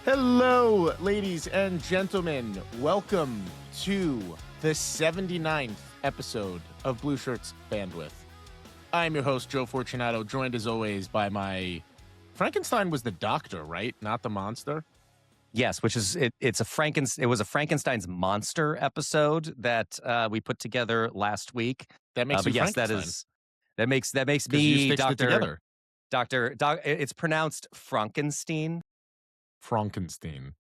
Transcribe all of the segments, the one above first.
Hello, ladies and gentlemen. Welcome to the 79th episode of Blueshirt Bandwidth. I'm your host, Joe Fortunato, joined as always by my... Frankenstein was the doctor, right? Not the monster? Yes, which is it was a Frankenstein's monster episode that we put together last week. That makes you yes, Frankenstein. that makes me Doctor. It's pronounced Frankenstein. Frankenstein.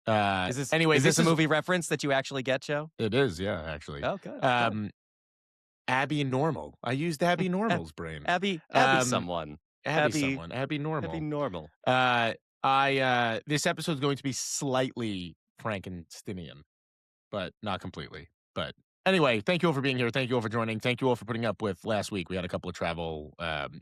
Is this a movie reference that you actually get, Joe? It is, yeah, actually. Oh, good. Abby Normal. I used Abby Normal's brain. Abby Normal. Abby Normal. This episode's going to be slightly Frankensteinian, but not completely. But anyway, thank you all for being here. Thank you all for joining. Thank you all for putting up with last week. We had a couple of travel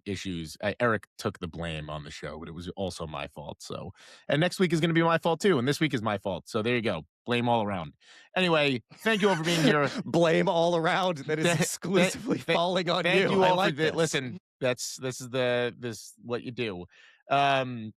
issues. Eric took the blame on the show, but it was also my fault. So, and next week is going to be my fault too. And this week is my fault. So there you go. Blame all around. Anyway, thank you all for being here. Blame all around. That is exclusively falling on you. Thank you all for this. Listen, this is what you do. Thank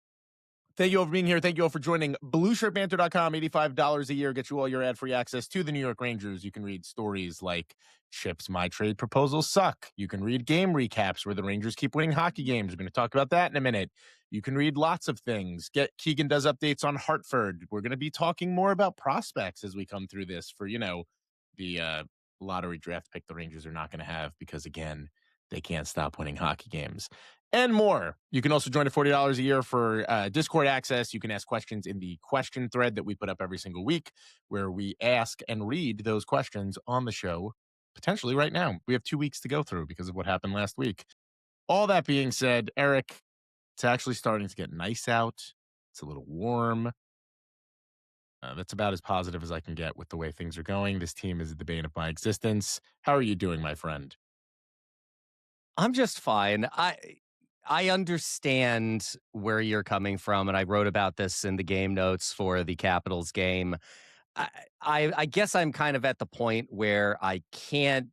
you all for being here. Thank you all for joining. Blueshirtbanter.com, $85 a year gets you all your ad-free access to the New York Rangers. You can read stories like Chip's My Trade Proposals Suck. You can read game recaps where the Rangers keep winning hockey games. We're going to talk about that in a minute. You can read lots of things. Keegan does updates on Hartford. We're going to be talking more about prospects as we come through this for, the lottery draft pick the Rangers are not going to have because, again, they can't stop winning hockey games. And more. You can also join at $40 a year for Discord access. You can ask questions in the question thread that we put up every single week, where we ask and read those questions on the show, potentially right now. We have 2 weeks to go through because of what happened last week. All that being said, Eric, it's actually starting to get nice out. It's a little warm. That's about as positive as I can get with the way things are going. This team is the bane of my existence. How are you doing, my friend? I'm just fine. I understand where you're coming from, and I wrote about this in the game notes for the Capitals game. I guess I'm kind of at the point where I can't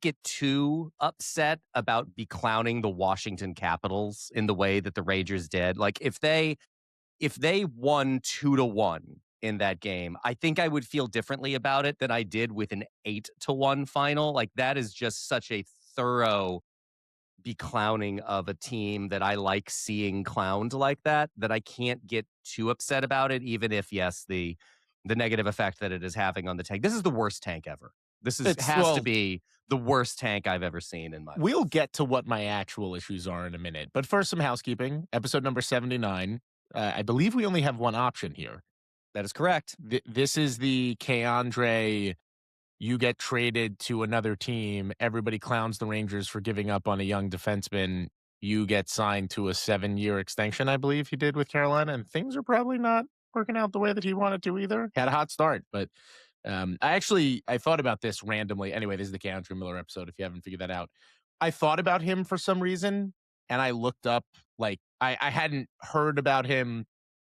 get too upset about beclowning the Washington Capitals in the way that the Rangers did. Like if they won 2-1 in that game, I think I would feel differently about it than I did with an 8-1 final. Like that is just such a thorough beclowning of a team that I like seeing clowned like that I can't get too upset about it, even if, yes, the negative effect that it is having on the tank. This is the worst tank ever. Has to be the worst tank I've ever seen in my life. We'll get to what my actual issues are in a minute. But first, some housekeeping. Episode number 79. I believe we only have one option here. That is correct. This is the K'Andre... You get traded to another team. Everybody clowns the Rangers for giving up on a young defenseman. You get signed to a 7-year extension, I believe he did with Carolina, and things are probably not working out the way that he wanted to either. Had a hot start, but I thought about this randomly. Anyway, this is the K'Andre Miller episode, if you haven't figured that out. I thought about him for some reason, and I looked up, I hadn't heard about him.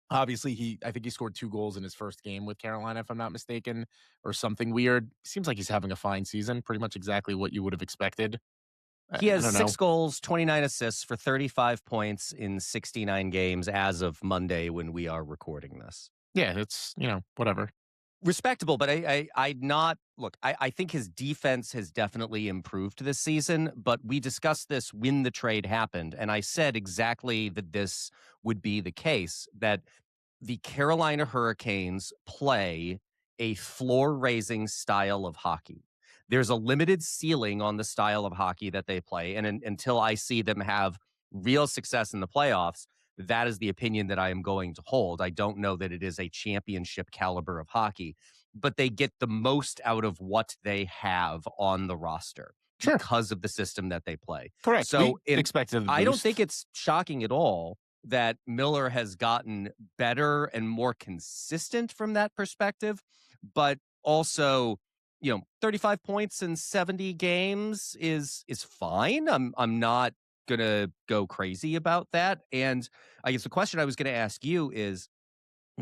Obviously, I think he scored 2 goals in his first game with Carolina, if I'm not mistaken, or something weird. Seems like he's having a fine season, pretty much exactly what you would have expected. He has 6 goals, 29 assists for 35 points in 69 games as of Monday when we are recording this. Yeah, it's, whatever. Respectable, but I think his defense has definitely improved this season, but we discussed this when the trade happened, and I said exactly that this would be the case, that the Carolina Hurricanes play a floor-raising style of hockey. There's a limited ceiling on the style of hockey that they play, and until I see them have real success in the playoffs, that is the opinion that I am going to hold. I don't know that it is a championship caliber of hockey, but they get the most out of what they have on the roster because of the system that they play. Correct. So I don't think it's shocking at all that Miller has gotten better and more consistent from that perspective, but also 35 points in 70 games is fine. I'm not gonna go crazy about that. And I guess the question I was gonna ask you is,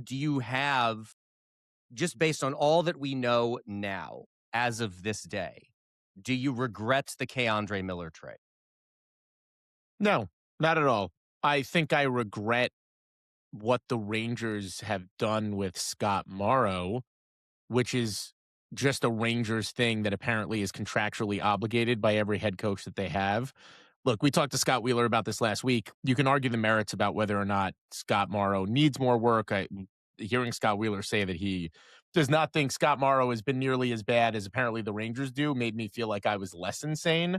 do you have, just based on all that we know now, as of this day, do you regret the Keandre Miller trade? No, not at all. I think I regret what the Rangers have done with Scott Morrow, which is just a Rangers thing that apparently is contractually obligated by every head coach that they have. Look, we talked to Scott Wheeler about this last week. You can argue the merits about whether or not Scott Morrow needs more work. Hearing Scott Wheeler say that he does not think Scott Morrow has been nearly as bad as apparently the Rangers do made me feel like I was less insane.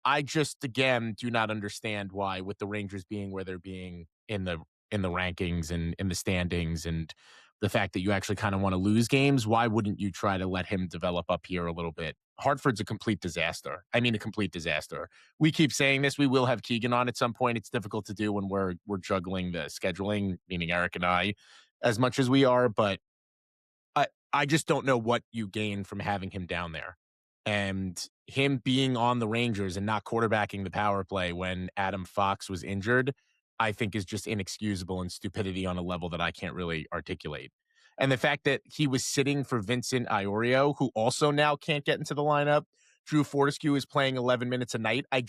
I just, again, do not understand why, with the Rangers being where they're being in the rankings and in the standings, and the fact that you actually kind of want to lose games, why wouldn't you try to let him develop up here a little bit? Hartford's a complete disaster. I mean, a complete disaster. We keep saying this. We will have Keegan on at some point. It's difficult to do when we're juggling the scheduling, meaning Eric and I, as much as we are. But I just don't know what you gain from having him down there. And him being on the Rangers and not quarterbacking the power play when Adam Fox was injured, I think is just inexcusable and stupidity on a level that I can't really articulate. And the fact that he was sitting for Vincent Iorio, who also now can't get into the lineup. Drew Fortescue is playing 11 minutes a night. I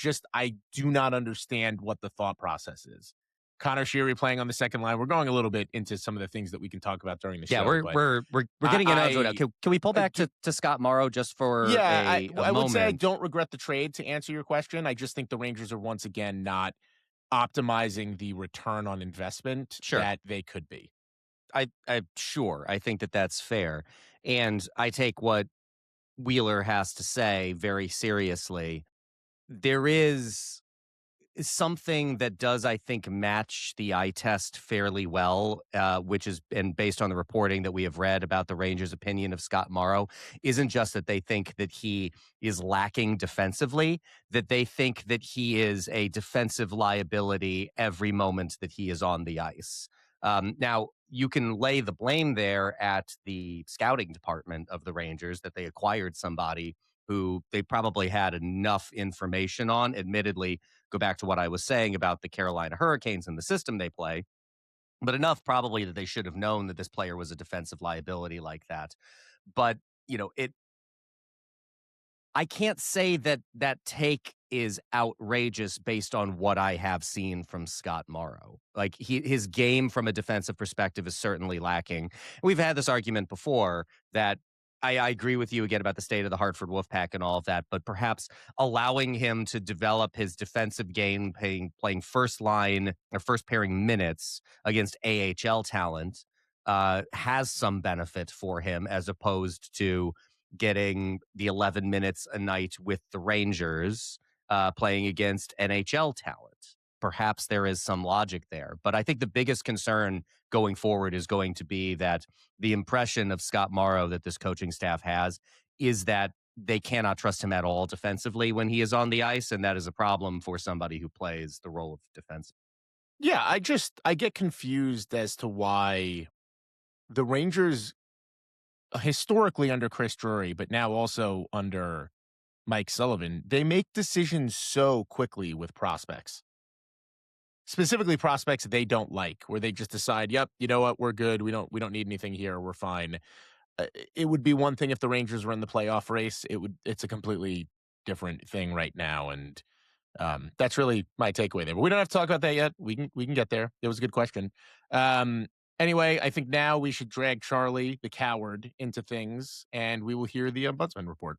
do not understand what the thought process is. Connor Sheary playing on the second line. We're going a little bit into some of the things that we can talk about during the show. We're getting into it now. Can we pull back to Scott Morrow just for a I would say I moment? don't regret the trade, to answer your question. I just think the Rangers are once again not optimizing the return on investment that they could be. Sure. I think that that's fair. And I take what Wheeler has to say very seriously. There is something that does, I think, match the eye test fairly well, which is, and based on the reporting that we have read about the Rangers' opinion of Scott Morrow, isn't just that they think that he is lacking defensively, that they think that he is a defensive liability every moment that he is on the ice. Now, you can lay the blame there at the scouting department of the Rangers, that they acquired somebody who they probably had enough information on. Admittedly, go back to what I was saying about the Carolina Hurricanes and the system they play, but enough probably that they should have known that this player was a defensive liability like that. But, I can't say that that take is outrageous based on what I have seen from Scott Morrow. Like, his game from a defensive perspective is certainly lacking. We've had this argument before that I agree with you again about the state of the Hartford Wolfpack and all of that, but perhaps allowing him to develop his defensive game, playing first line or first pairing minutes against AHL talent has some benefit for him, as opposed to getting the 11 minutes a night with the Rangers playing against NHL talent. Perhaps there is some logic there. But I think the biggest concern going forward is going to be that the impression of Scott Morrow that this coaching staff has is that they cannot trust him at all defensively when he is on the ice. And that is a problem for somebody who plays the role of defense. Yeah, I get confused as to why the Rangers, historically under Chris Drury, but now also under Mike Sullivan, they make decisions so quickly with prospects. Specifically prospects they don't like, where they just decide, yep, you know what, we're good. We don't need anything here. We're fine. It would be one thing if the Rangers were in the playoff race. It's a completely different thing right now. And that's really my takeaway there. But we don't have to talk about that yet. We can get there. It was a good question. Anyway, I think now we should drag Charlie, the coward, into things, and we will hear the Ombudsman report.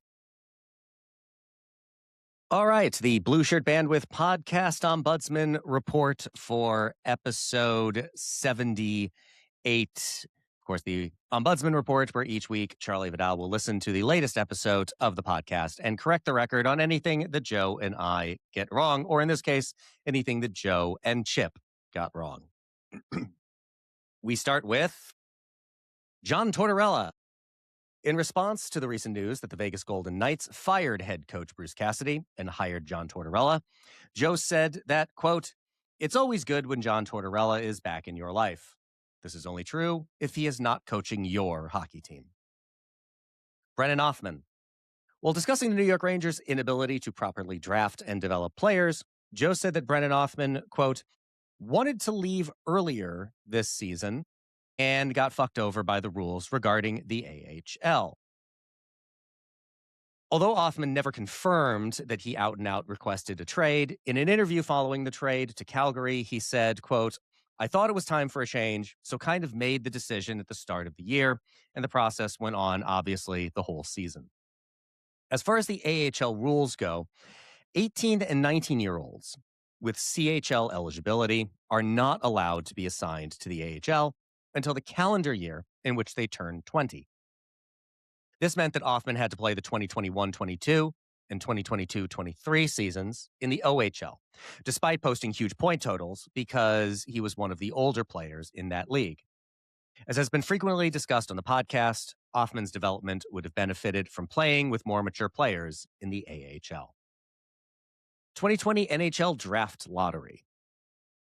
All right, the Blueshirt Bandwidth podcast Ombudsman report for episode 78. Of course, the Ombudsman report, where each week Charlie Vidal will listen to the latest episode of the podcast and correct the record on anything that Joe and I get wrong, or in this case, anything that Joe and Chip got wrong. We start with John Tortorella. In response to the recent news that the Vegas Golden Knights fired head coach Bruce Cassidy and hired John Tortorella, Joe said that, quote, "It's always good when John Tortorella is back in your life. This is only true if he is not coaching your hockey team." Brennan Hoffman. While discussing the New York Rangers' inability to properly draft and develop players, Joe said that Brennan Othmann, quote, wanted to leave earlier this season and got fucked over by the rules regarding the AHL. Although Othmann never confirmed that he out and out requested a trade, in an interview following the trade to Calgary, he said, quote, I thought it was time for a change, so kind of made the decision at the start of the year, and the process went on, obviously, the whole season. As far as the AHL rules go, 18 and 19-year-olds with CHL eligibility are not allowed to be assigned to the AHL until the calendar year in which they turn 20. This meant that Othmann had to play the 2021-22 and 2022-23 seasons in the OHL, despite posting huge point totals because he was one of the older players in that league. As has been frequently discussed on the podcast, Othmann's development would have benefited from playing with more mature players in the AHL. 2020 NHL Draft Lottery.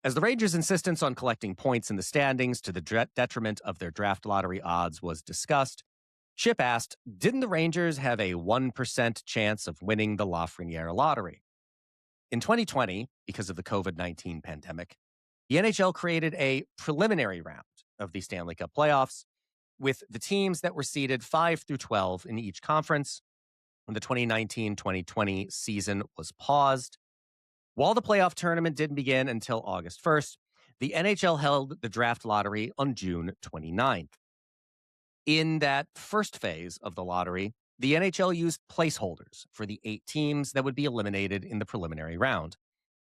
As the Rangers' insistence on collecting points in the standings to the detriment of their draft lottery odds was discussed, Chip asked, didn't the Rangers have a 1% chance of winning the Lafreniere lottery? In 2020, because of the COVID-19 pandemic, the NHL created a preliminary round of the Stanley Cup playoffs with the teams that were seeded 5 through 12 in each conference when the 2019-2020 season was paused. While the playoff tournament didn't begin until August 1st, the NHL held the draft lottery on June 29th. In that first phase of the lottery, the NHL used placeholders for the 8 teams that would be eliminated in the preliminary round.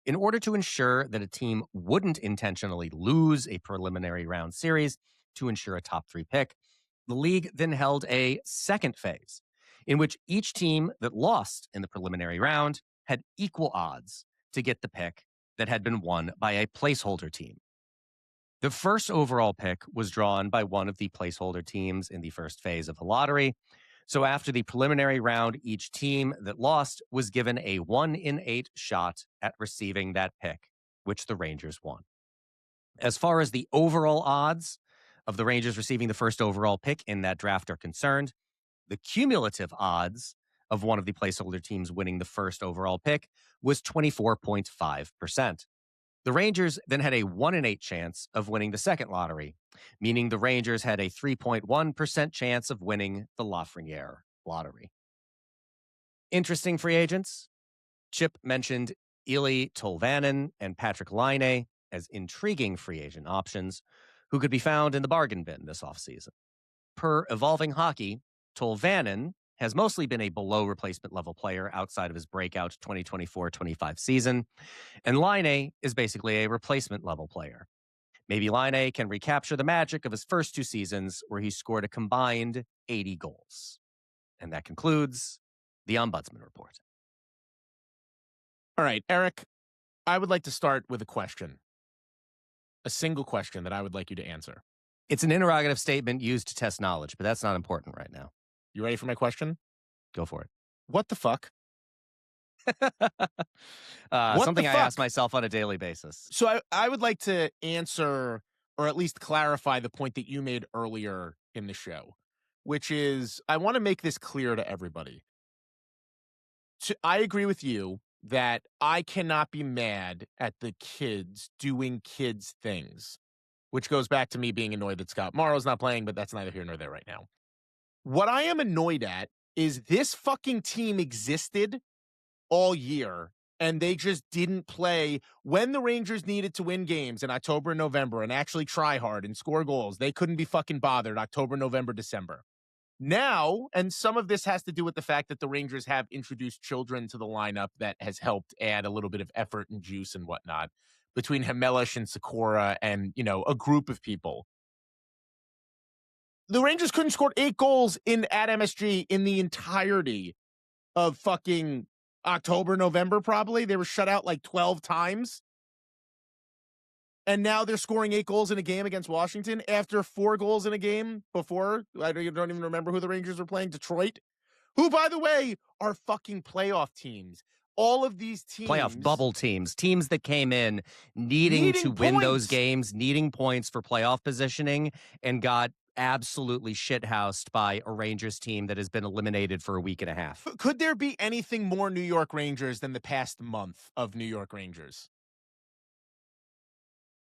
In order to ensure that a team wouldn't intentionally lose a preliminary round series to ensure a top 3 pick, the league then held a second phase in which each team that lost in the preliminary round had equal odds to get the pick that had been won by a placeholder team. The first overall pick was drawn by one of the placeholder teams in the first phase of the lottery. So after the preliminary round, each team that lost was given a 1 in 8 shot at receiving that pick, which the Rangers won. As far as the overall odds of the Rangers receiving the first overall pick in that draft are concerned, the cumulative odds of one of the placeholder teams winning the first overall pick was 24.5%. The Rangers then had a 1 in 8 chance of winning the second lottery, meaning the Rangers had a 3.1% chance of winning the Lafreniere lottery. Interesting free agents. Chip mentioned Eli Tolvanen and Patrick Laine as intriguing free agent options who could be found in the bargain bin this offseason. Per Evolving Hockey, Tolvanen has mostly been a below replacement level player outside of his breakout 2024-25 season, and Laine is basically a replacement level player. Maybe Laine can recapture the magic of his first 2 seasons where he scored a combined 80 goals. And that concludes the Ombudsman Report. All right, Eric, I would like to start with a question. A single question that I would like you to answer. It's an interrogative statement used to test knowledge, but that's not important right now. You ready for my question? Go for it. What the fuck? Something I ask myself on a daily basis. So I would like to answer, or at least clarify, the point that you made earlier in the show, which is I want to make this clear to everybody. I agree with you that I cannot be mad at the kids doing kids things, which goes back to me being annoyed that Scott Morrow's not playing, but that's neither here nor there right now. What I am annoyed at is this fucking team existed all year, and they just didn't play when the Rangers needed to win games in October and November and actually try hard and score goals. They couldn't be fucking bothered October, November, December. Now, and some of this has to do with the fact that the Rangers have introduced children to the lineup that has helped add a little bit of effort and juice and whatnot between Hemelish and Sikora and, a group of people. The Rangers couldn't score 8 goals at MSG in the entirety of fucking October, November, probably. They were shut out like 12 times. And now they're scoring 8 goals in a game against Washington after 4 goals in a game before. I don't even remember who the Rangers were playing. Detroit, who, by the way, are fucking playoff teams. All of these teams. Playoff bubble teams that came in needing to win those games, needing points for playoff positioning, and got absolutely shithoused by a Rangers team that has been eliminated for a week and a half. Could there be anything more New York Rangers than the past month of New York Rangers?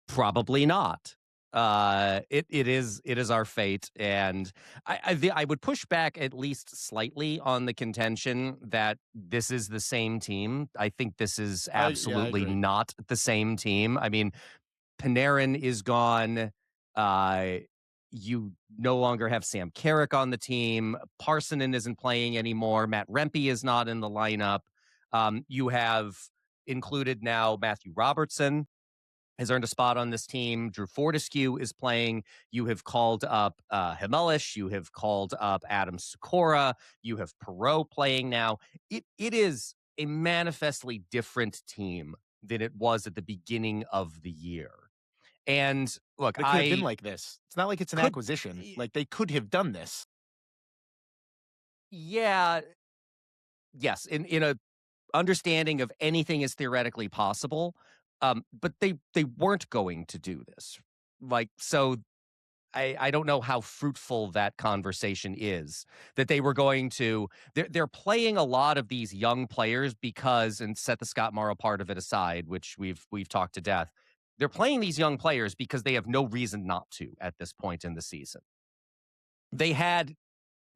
Probably not. It is our fate, and I would push back at least slightly on the contention that this is the same team. I think this is I absolutely agree. not the same team. I mean, Panarin is gone. Uh, you no longer have Sam Carrick on the team. Parsonen isn't playing anymore. Matt Rempe is not in the lineup. You have included now Matthew Robertson has earned a spot on this team. Drew Fortescue is playing. You have called up Hemelish. You have called up Adam Sikora. You have Perreault playing now. It is a manifestly different team than it was at the beginning of the year. And look, But it could have been like this. It's not like it's an acquisition. Like, they could have done this. Yeah, yes, in a understanding of anything is theoretically possible, but they weren't going to do this. Like, so I don't know how fruitful that conversation is, that they were going to they're playing a lot of these young players because, and set the Scott Morrow part of it aside, which we've talked to death. They're playing these young players because they have no reason not to at this point in the season. They had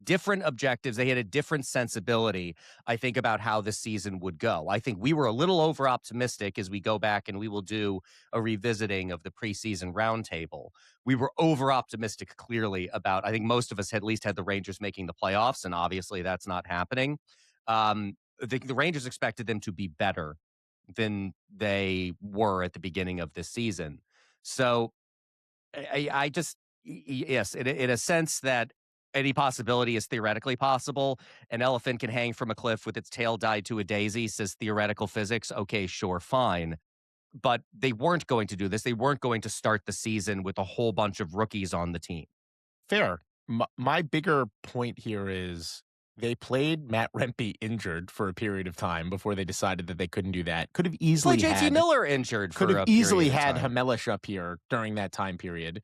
different objectives. They had a different sensibility, I think, about how this season would go. I think we were a little over optimistic as we go back and we will do a revisiting of the preseason roundtable. We were over optimistic, clearly, about, I think most of us at least had the Rangers making the playoffs, and obviously that's not happening. The Rangers expected them to be better than they were at the beginning of this season. So I just, yes, in a sense that any possibility is theoretically possible. An elephant can hang from a cliff with its tail tied to a daisy, says theoretical physics. Okay, sure, fine. But they weren't going to do this. They weren't going to start the season with a whole bunch of rookies on the team. Fair. My bigger point here is they played Matt Rempe injured for a period of time before they decided that they couldn't do that. Could have easily JT Miller injured for could a have easily period of had time. Hemelish up here during that time period.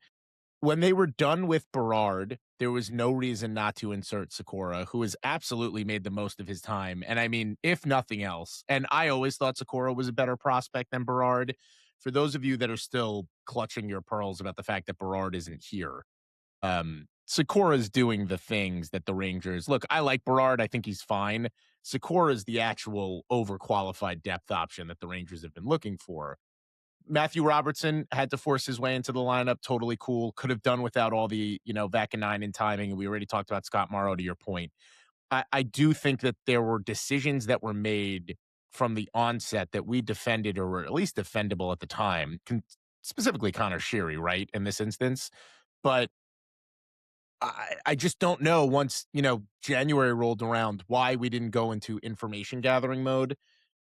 When they were done with Berard, there was no reason not to insert Sikora, who has absolutely made the most of his time. And I mean, if nothing else, and I always thought Sikora was a better prospect than Berard. For those of you that are still clutching your pearls about the fact that Berard isn't here, Sikora's doing the things that the Rangers look. I like Berard. I think he's fine. Sikora's the actual overqualified depth option that the Rangers have been looking for. Matthew Robertson had to force his way into the lineup. Totally cool. Could have done without all the, Vacanine timing. We already talked about Scott Morrow, to your point. I do think that there were decisions that were made from the onset that we defended, or were at least defendable at the time, specifically Connor Sheary, right, in this instance. But I just don't know, once, January rolled around, why we didn't go into information gathering mode.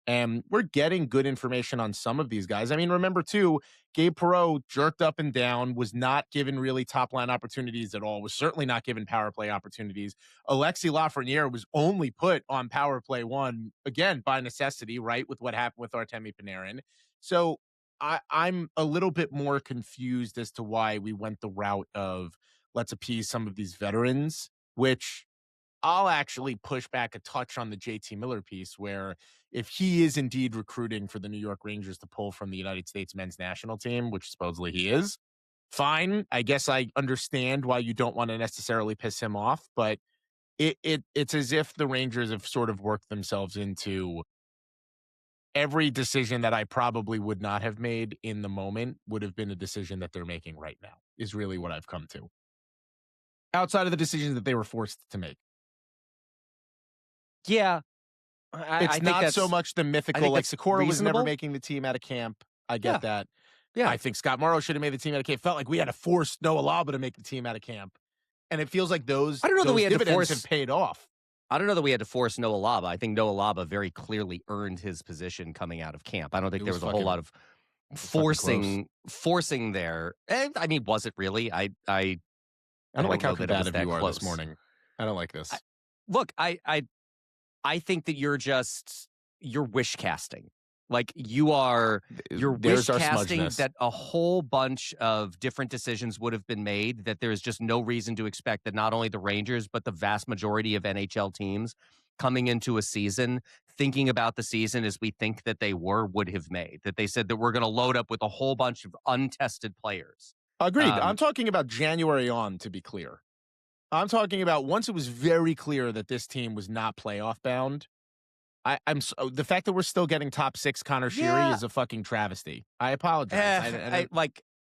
And we're getting good information on some of these guys. I mean, remember, too, Gabe Perreault jerked up and down, was not given really top-line opportunities at all, was certainly not given power play opportunities. Alexis Lafreniere was only put on power play one, again, by necessity, right, with what happened with Artemi Panarin. So I'm a little bit more confused as to why we went the route of let's appease some of these veterans, which I'll actually push back a touch on the JT Miller piece, where if he is indeed recruiting for the New York Rangers to pull from the United States men's national team, which supposedly he is, fine. I guess I understand why you don't want to necessarily piss him off, but it's as if the Rangers have sort of worked themselves into every decision that I probably would not have made in the moment would have been a decision that they're making right now, is really what I've come to. Outside of the decisions that they were forced to make. Yeah. It's not so much the mythical, like Sikora was never making the team out of camp. I get that. Yeah. I think Scott Morrow should have made the team out of camp. Felt like we had to force Noah Laba to make the team out of camp. And it feels like those dividends have paid off. I don't know that we had to force Noah Laba. I think Noah Laba very clearly earned his position coming out of camp. I don't think there was a whole lot of forcing there. And I mean, was it really? I don't like how combative you are this morning. I don't like this. Look, I think that you're wish casting. Like you're There's wish our casting smudgeness. that a whole bunch of different decisions would have been made, that there's just no reason to expect that not only the Rangers, but the vast majority of NHL teams coming into a season, thinking about the season as we think that they would have made, that they said that we're going to load up with a whole bunch of untested players. Agreed. I'm talking about January on, to be clear. I'm talking about once it was very clear that this team was not playoff bound. The fact that we're still getting top 6 Connor Sheary is a fucking travesty. I apologize. I'm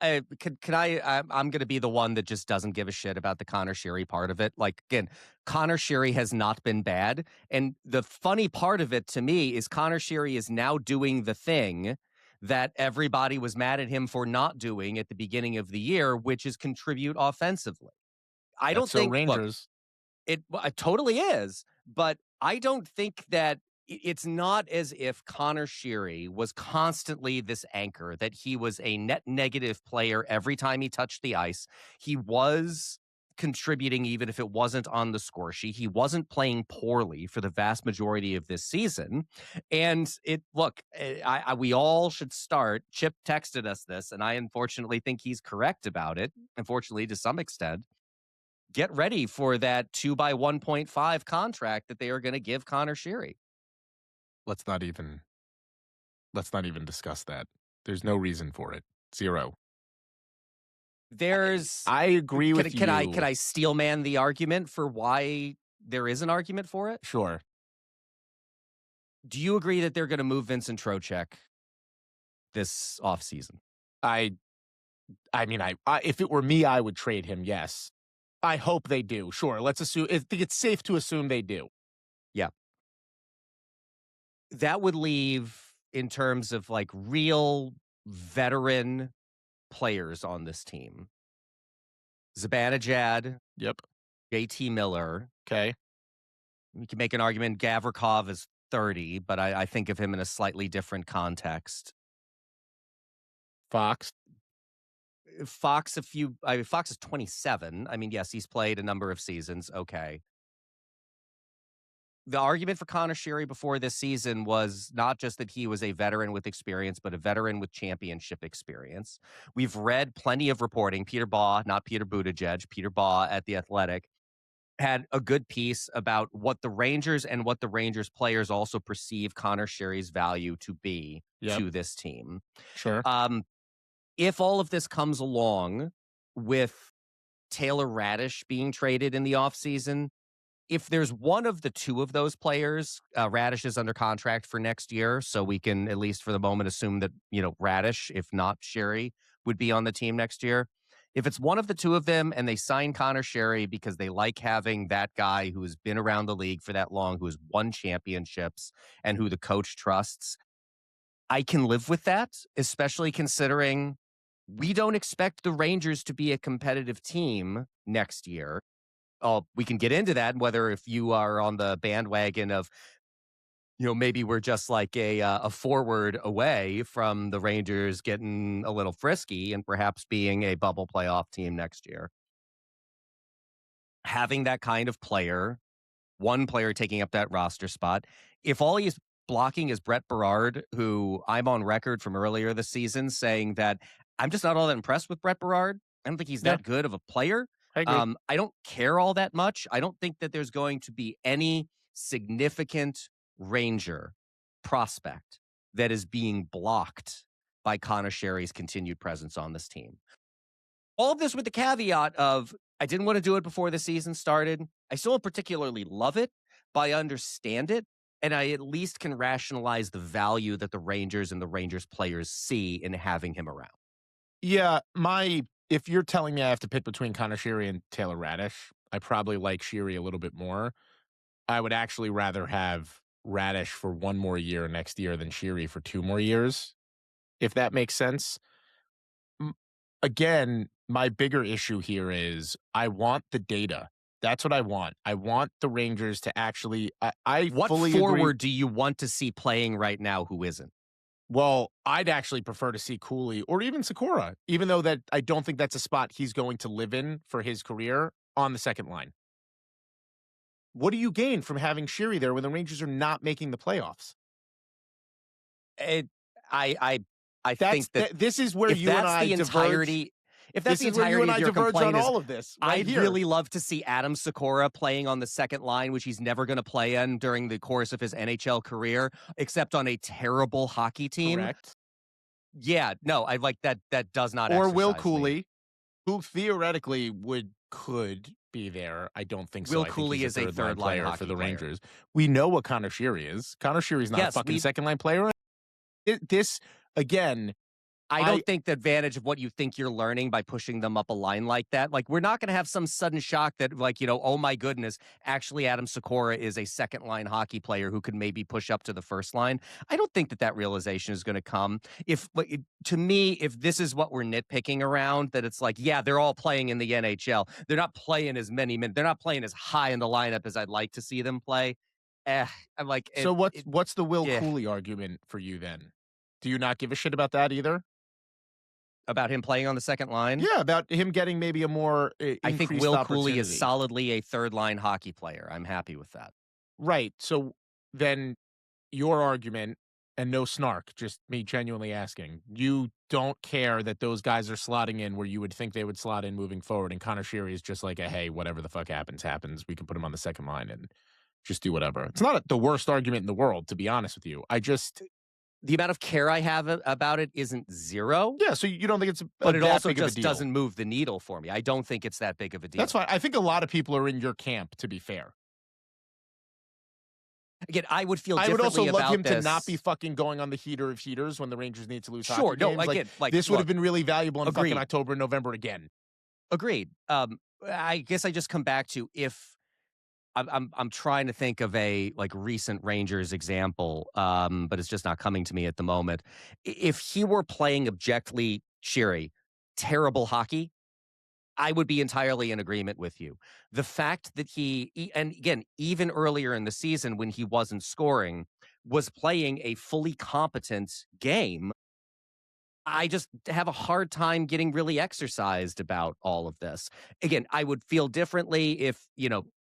going to be the one that just doesn't give a shit about the Connor Sheary part of it. Like, again, Connor Sheary has not been bad. And the funny part of it to me is Connor Sheary is now doing the thing that everybody was mad at him for not doing at the beginning of the year, which is contribute offensively. I don't think Rangers. It totally is, but I don't think that it's not as if Connor Sheary was constantly this anchor, that he was a net negative player every time he touched the ice. He was contributing even if it wasn't on the score sheet. He wasn't playing poorly for the vast majority of this season. And we all should start. Chip texted us this, and I unfortunately think he's correct about it, unfortunately to some extent. Get ready for that 2 by 1.5 contract that they are going to give Connor Sheary. Let's not even discuss that. There's no reason for it. Zero. I agree with you. Can I steel man the argument for why there is an argument for it? Sure. Do you agree that they're going to move Vincent Trocheck this offseason? I mean, if it were me, I would trade him. Yes. I hope they do. Sure. Let's assume. I think it's safe to assume they do. Yeah. That would leave, in terms of like real veteran players on this team, Zibanejad. Yep. JT Miller. Okay. You can make an argument Gavrikov is 30, but I think of him in a slightly different context. Fox is 27. I mean, yes, he's played a number of seasons. Okay. The argument for Connor Sheary before this season was not just that he was a veteran with experience, but a veteran with championship experience. We've read plenty of reporting. Peter Baugh, not Peter Buttigieg, Peter Baugh at The Athletic, had a good piece about what the Rangers and what the Rangers players also perceive Connor Sheary's value to be to this team. Sure. If all of this comes along with Taylor Radish being traded in the offseason, if there's one of the two of those players, Radish is under contract for next year, so we can at least for the moment assume that, Radish, if not Sheary, would be on the team next year. If it's one of the two of them and they sign Connor Sheary because they like having that guy who has been around the league for that long, who has won championships, and who the coach trusts, I can live with that, especially considering we don't expect the Rangers to be a competitive team next year. We can get into that, whether if you are on the bandwagon of, maybe we're just like a forward away from the Rangers getting a little frisky and perhaps being a bubble playoff team next year. Having that kind of player, one player taking up that roster spot, if all he's blocking is Brett Berard, who I'm on record from earlier this season saying that I'm just not all that impressed with Brett Berard. I don't think he's that good of a player. I don't care all that much. I don't think that there's going to be any significant Ranger prospect that is being blocked by Connor Sheary's continued presence on this team. All of this with the caveat of, I didn't want to do it before the season started. I still don't particularly love it, but I understand it. And I at least can rationalize the value that the Rangers and the Rangers players see in having him around. Yeah, if you're telling me I have to pick between Connor Sheary and Taylor Radish, I probably like Sheary a little bit more. I would actually rather have Radish for one more year next year than Sheary for 2 more years, if that makes sense. Again, my bigger issue here is I want the data. That's what I want. I want the Rangers to actually. What fully forward agree. Do you want to see playing right now who isn't? Well, I'd actually prefer to see Cooley or even Sikora, even though that I don't think that's a spot he's going to live in for his career on the second line. What do you gain from having Sheary there when the Rangers are not making the playoffs? It, I, I That's think that this is where if you and that's I the diverge. entirety, if that's This the is where you and entirety of I your diverge on complaint is, all of this right I'd here. really love to see Adam Sikora playing on the second line, which he's never going to play in during the course of his NHL career, except on a terrible hockey team. Correct. Yeah, no, I like that. That does not Or Will exercise me. Cooley, who theoretically could be there. I don't think so. Will I think Cooley he's a is a third line third-line player for hockey the player. Rangers. We know what Connor Sheary is. Connor Sheary's not a Yes, fucking second line player. This again. I don't think the advantage of what you think you're learning by pushing them up a line like that. Like, we're not going to have some sudden shock that, like, oh my goodness, actually Adam Sikora is a second line hockey player who could maybe push up to the first line. I don't think that realization is going to come. To me, if this is what we're nitpicking around, that it's like, yeah, they're all playing in the NHL. They're not playing as many minutes. They're not playing as high in the lineup as I'd like to see them play. I'm like, so what's the Will Cooley argument for you then? Do you not give a shit about that either? About him playing on the second line? Yeah, about him getting maybe a more I think Will Cooley is solidly a third-line hockey player. I'm happy with that. Right. So then your argument, and no snark, just me genuinely asking, you don't care that those guys are slotting in where you would think they would slot in moving forward, and Connor Sheary is just like hey, whatever the fuck happens, happens. We can put him on the second line and just do whatever. It's not the worst argument in the world, to be honest with you. The amount of care I have about it isn't zero. Yeah, so you don't think it's but it also just doesn't move the needle for me. I don't think it's that big of a deal. That's fine. I think a lot of people are in your camp, to be fair. Again, I would feel I would also love him to not this. be fucking going on the heater of heaters when the Rangers need to lose Sure, hockey no, games. again, this would have been really valuable in agreed. fucking October and November again. Agreed. I guess I just come back to if I'm trying to think of a recent Rangers example, but it's just not coming to me at the moment. If he were playing objectively, Sheary, terrible hockey, I would be entirely in agreement with you. The fact that and again, even earlier in the season when he wasn't scoring, was playing a fully competent game, I just have a hard time getting really exercised about all of this. Again, I would feel differently if,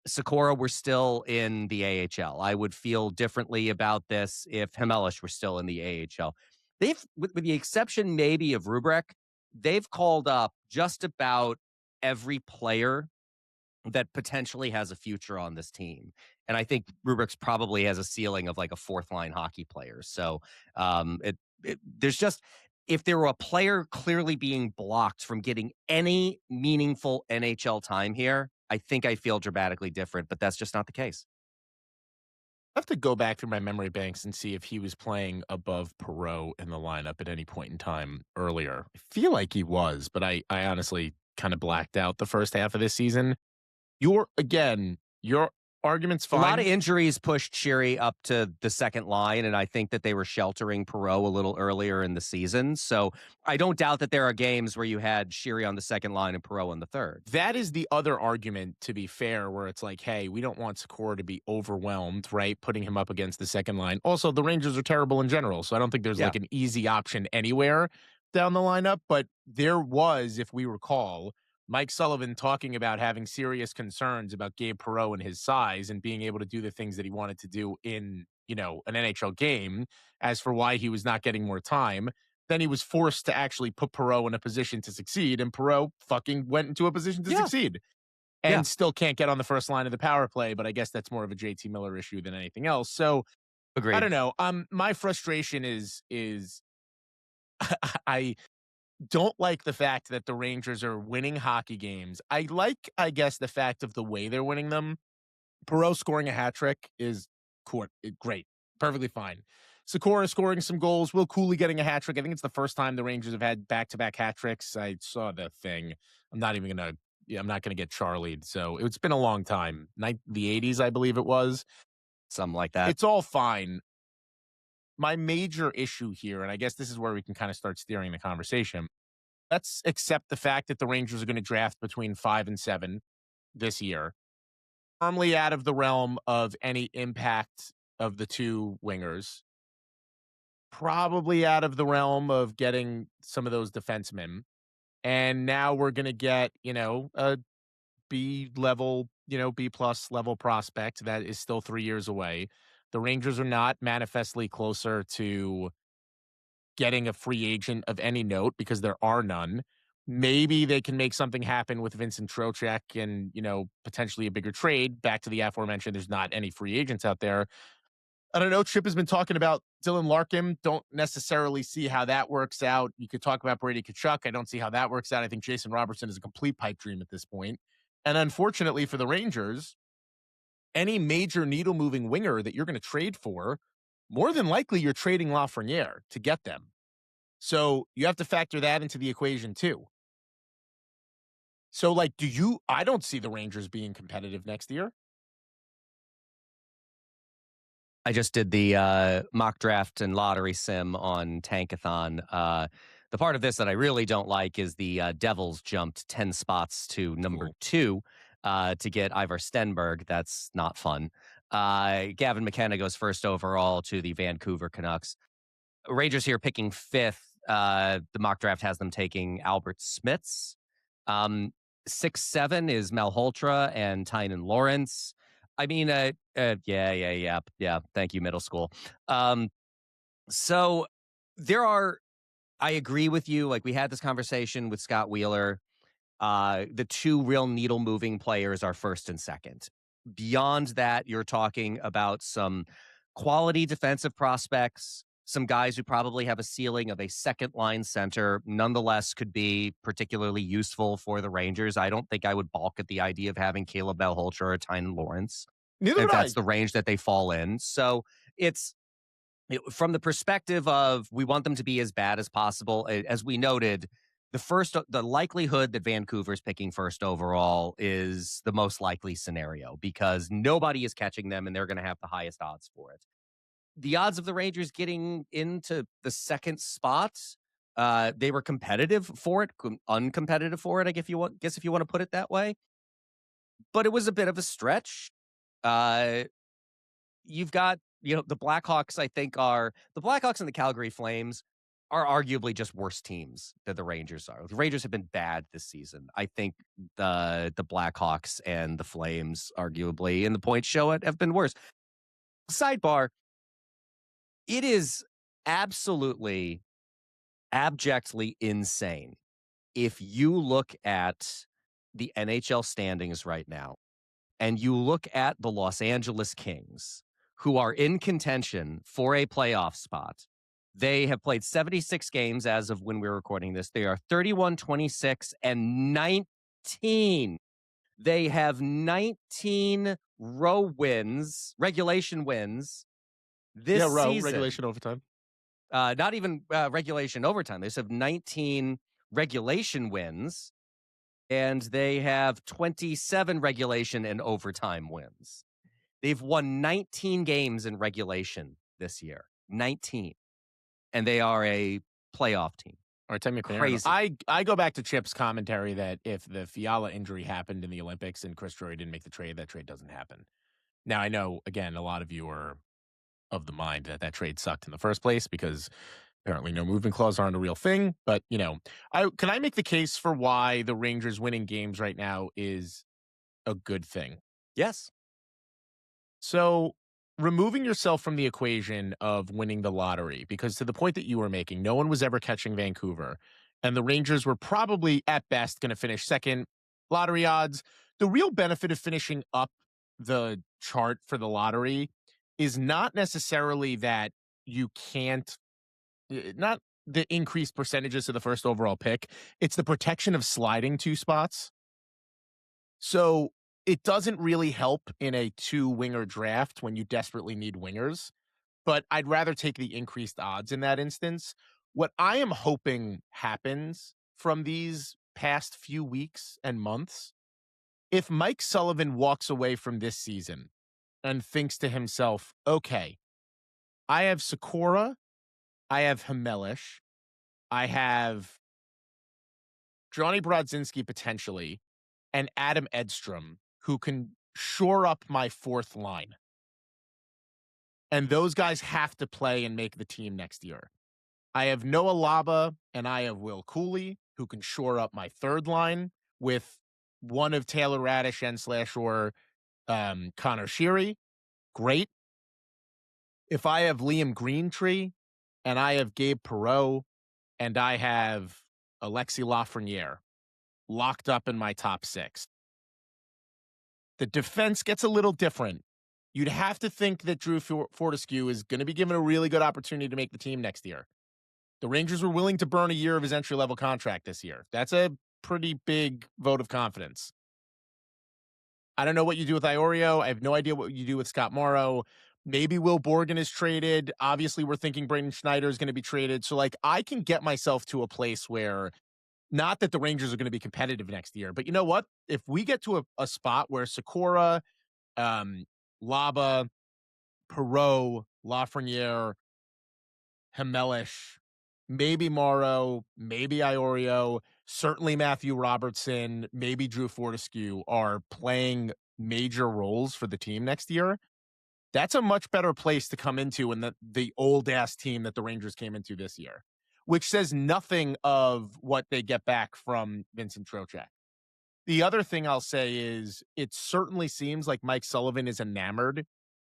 Sikora were still in the AHL. I would feel differently about this if Hemelish were still in the AHL. They've, with the exception maybe of Rubrek, they've called up just about every player that potentially has a future on this team. And I think Rubrek's probably has a ceiling of like a fourth line hockey player. So there's just, if there were a player clearly being blocked from getting any meaningful NHL time here, I think I feel dramatically different, but that's just not the case. I have to go back through my memory banks and see if he was playing above Perreault in the lineup at any point in time earlier. I feel like he was, but I honestly kind of blacked out the first half of this season. Your argument's fine. A lot of injuries pushed Sheary up to the second line, and I think that they were sheltering Perreault a little earlier in the season. So I don't doubt that there are games where you had Sheary on the second line and Perreault on the third. That is the other argument, to be fair, where it's like, hey, we don't want Sikora to be overwhelmed, right? Putting him up against the second line. Also, the Rangers are terrible in general, so I don't think there's like an easy option anywhere down the lineup. But there was, if we recall, Mike Sullivan talking about having serious concerns about Gabe Perreault and his size and being able to do the things that he wanted to do in, an NHL game. As for why he was not getting more time, then he was forced to actually put Perreault in a position to succeed, and Perreault fucking went into a position to succeed. And still can't get on the first line of the power play, but I guess that's more of a JT Miller issue than anything else. So, agreed. I don't know. My frustration is I don't like the fact that the Rangers are winning hockey games. I guess, the fact of the way they're winning them. Perreault scoring a hat trick is great. Perfectly fine. Sikora scoring some goals. Will Cooley getting a hat trick. I think it's the first time the Rangers have had back-to-back hat tricks. I saw the thing. I'm not going to get Charlied. So it's been a long time. The 80s, I believe it was. Something like that. It's all fine. My major issue here, and I guess this is where we can kind of start steering the conversation. Let's accept the fact that the Rangers are going to draft between 5 and 7 this year. Firmly out of the realm of any impact of the two wingers. Probably out of the realm of getting some of those defensemen. And now we're going to get, a B level, B plus level prospect that is still 3 years away. The Rangers are not manifestly closer to getting a free agent of any note because there are none. Maybe they can make something happen with Vincent Trocheck and, potentially a bigger trade. Back to the aforementioned, there's not any free agents out there. I don't know. Chip has been talking about Dylan Larkin. Don't necessarily see how that works out. You could talk about Brady Tkachuk. I don't see how that works out. I think Jason Robertson is a complete pipe dream at this point. And unfortunately for the Rangers, any major needle moving winger that you're going to trade for, more than likely you're trading Lafreniere to get them. So you have to factor that into the equation too. So I don't see the Rangers being competitive next year. I just did the mock draft and lottery sim on Tankathon. The part of this that I really don't like is the Devils jumped 10 spots to number 2 to get Ivar Stenberg. That's not fun. Gavin McKenna goes first overall to the Vancouver Canucks. Rangers here picking 5th. The mock draft has them taking Albert Smits. 6-7 is Malholtra and Tynan Lawrence. I mean, yeah. Thank you, middle school. So I agree with you. Like, we had this conversation with Scott Wheeler. The 2 real needle moving players are first and second. Beyond that, you're talking about some quality defensive prospects, some guys who probably have a ceiling of a second line center, nonetheless could be particularly useful for the Rangers. I don't think I would balk at the idea of having Caleb Malholtra or Tynan Lawrence. Neither would that's the range that they fall in. So from the perspective of we want them to be as bad as possible. As we noted, the likelihood that Vancouver's picking first overall is the most likely scenario because nobody is catching them and they're going to have the highest odds for it. The odds of the Rangers getting into the second spot, they were competitive for it, uncompetitive for it, if you want to put it that way. But it was a bit of a stretch. You've got, the Blackhawks, I think the Blackhawks and the Calgary Flames are arguably just worse teams than the Rangers are. The Rangers have been bad this season. I think the Blackhawks and the Flames, arguably, in the points show it, have been worse. Sidebar, it is absolutely, abjectly insane if you look at the NHL standings right now and you look at the Los Angeles Kings, who are in contention for a playoff spot. They have played 76 games as of when we're recording this. They are 31-26 and 19. They have 19 regulation wins this season. Regulation overtime. Not even regulation overtime. They just have 19 regulation wins, and they have 27 regulation and overtime wins. They've won 19 games in regulation this year. 19. And they are a playoff team. All right, tell me crazy. I go back to Chip's commentary that if the Fiala injury happened in the Olympics and Chris Drury didn't make the trade, that trade doesn't happen. Now, I know, again, a lot of you are of the mind that trade sucked in the first place because apparently no movement clause aren't a real thing. But, can I make the case for why the Rangers winning games right now is a good thing? Yes. So removing yourself from the equation of winning the lottery, because to the point that you were making, no one was ever catching Vancouver, and the Rangers were probably at best going to finish second. Lottery odds, the real benefit of finishing up the chart for the lottery is not necessarily that you can't, not the increased percentages of the first overall pick. It's the protection of sliding 2 spots. So it doesn't really help in a 2-winger draft when you desperately need wingers, but I'd rather take the increased odds in that instance. What I am hoping happens from these past few weeks and months, if Mike Sullivan walks away from this season and thinks to himself, okay, I have Sikora, I have Hamelish, I have Johnny Brodzinski potentially, and Adam Edstrom, who can shore up my 4th line. And those guys have to play and make the team next year. I have Noah Laba and I have Will Cooley, who can shore up my 3rd line with one of Taylor Radish and /or Connor Sheary. Great. If I have Liam Greentree and I have Gabe Perreault, and I have Alexis Lafreniere locked up in my top 6. The defense gets a little different. You'd have to think that Drew Fortescue is going to be given a really good opportunity to make the team next year. The Rangers were willing to burn a year of his entry-level contract this year. That's a pretty big vote of confidence. I don't know what you do with Iorio. I have no idea what you do with Scott Morrow. Maybe Will Borgen is traded. Obviously, we're thinking Braden Schneider is going to be traded. So, I can get myself to a place where, not that the Rangers are going to be competitive next year, but you know what? If we get to a spot where Sikora, Laba, Perreault, Lafreniere, Hemelish, maybe Morrow, maybe Iorio, certainly Matthew Robertson, maybe Drew Fortescue are playing major roles for the team next year, that's a much better place to come into than the old-ass team that the Rangers came into this year, which says nothing of what they get back from Vincent Trocheck. The other thing I'll say is it certainly seems like Mike Sullivan is enamored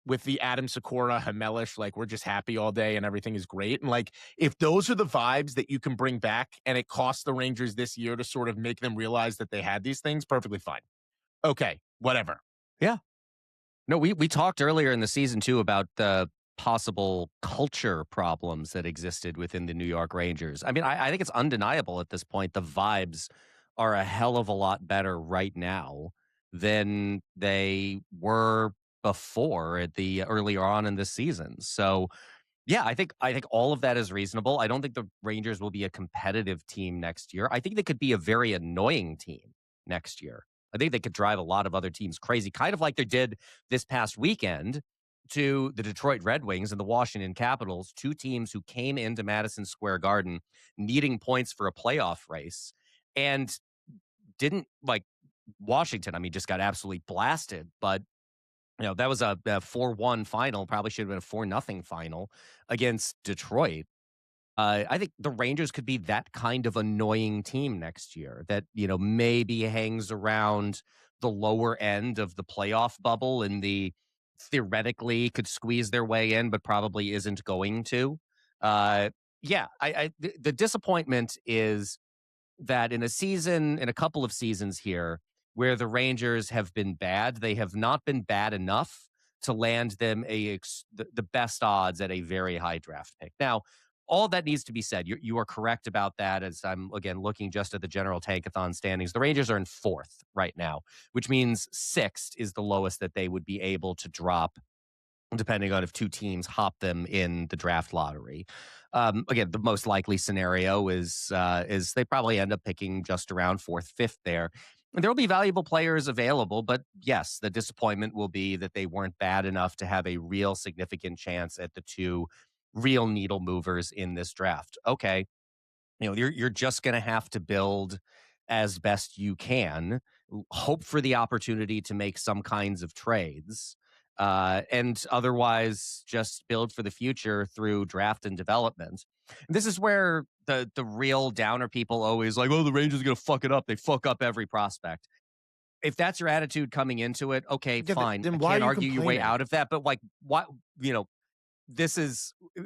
with the Adam Sikora, Hemelish, we're just happy all day and everything is great. And if those are the vibes that you can bring back and it costs the Rangers this year to sort of make them realize that they had these things, perfectly fine. Okay, whatever. Yeah. No, we talked earlier in the season too about the possible culture problems that existed within the New York Rangers. I mean, I think it's undeniable at this point. The vibes are a hell of a lot better right now than they were before at the earlier on in the season. So yeah, I think all of that is reasonable. I don't think the Rangers will be a competitive team next year. I think they could be a very annoying team next year. I think they could drive a lot of other teams crazy, kind of like they did this past weekend to the Detroit Red Wings and the Washington Capitals, 2 teams who came into Madison Square Garden needing points for a playoff race and didn't, like, Washington, I mean, just got absolutely blasted, but that was a 4-1 final, probably should have been a 4-0 final against Detroit. I think the Rangers could be that kind of annoying team next year that, maybe hangs around the lower end of the playoff bubble and theoretically could squeeze their way in, but probably isn't going to. Yeah, the disappointment is that in a couple of seasons here, where the Rangers have been bad, they have not been bad enough to land them the best odds at a very high draft pick. Now, all that needs to be said. You are correct about that. As I'm again looking just at the general tankathon standings, the Rangers are in 4th right now, which means 6th is the lowest that they would be able to drop, depending on if 2 teams hop them in the draft lottery. Again, the most likely scenario is they probably end up picking just around 4th, 5th there. And there will be valuable players available, but yes, the disappointment will be that they weren't bad enough to have a real significant chance at the 2 real needle movers in this draft. Okay, you're just going to have to build as best you can, hope for the opportunity to make some kinds of trades, and otherwise just build for the future through draft and development. And this is where the real downer people always like, oh, the Rangers are going to fuck it up. They fuck up every prospect. If that's your attitude coming into it, okay, Yeah, fine. then I why can't are you argue your way complaining? out of that. But what,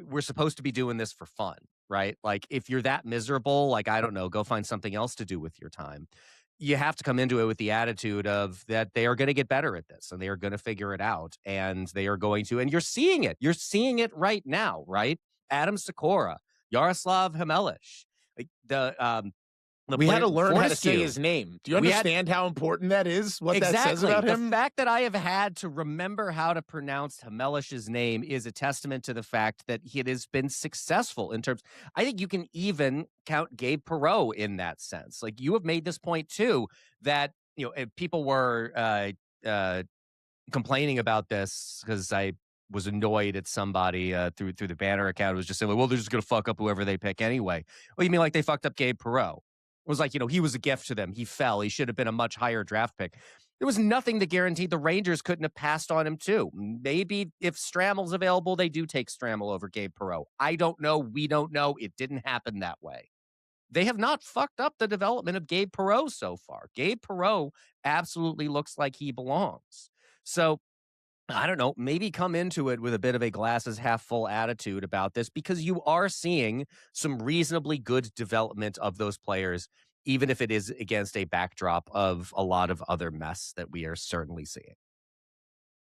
we're supposed to be doing this for fun, right? Like, if you're that miserable, like, I don't know, go find something else to do with your time. You have to come into it with the attitude of that they are going to get better at this and they are going to figure it out and they are going to, and you're seeing it. You're seeing it right now, right? Adam Sikora, Yaroslav Hemelish, like the We had player to learn how to say Fortescue. his name. Do you We had understand how important that is? What that says Exactly. about The him? fact that I have had to remember how to pronounce Hemelish's name is a testament to the fact that it has been successful in terms. I think you can even count Gabe Perreault in that sense. Like, you have made this point too, that if people were complaining about this because I was annoyed at somebody through the banner account. It was just saying, well, they're just going to fuck up whoever they pick anyway. Well, you mean like they fucked up Gabe Perreault? It was like, he was a gift to them. He fell. He should have been a much higher draft pick. There was nothing that guaranteed the Rangers couldn't have passed on him too. Maybe if Stramel's available, they do take Stramel over Gabe Perreault. I don't know. We don't know. It didn't happen that way. They have not fucked up the development of Gabe Perreault so far. Gabe Perreault absolutely looks like he belongs. So I don't know, maybe come into it with a bit of a glasses half full attitude about this because you are seeing some reasonably good development of those players, even if it is against a backdrop of a lot of other mess that we are certainly seeing.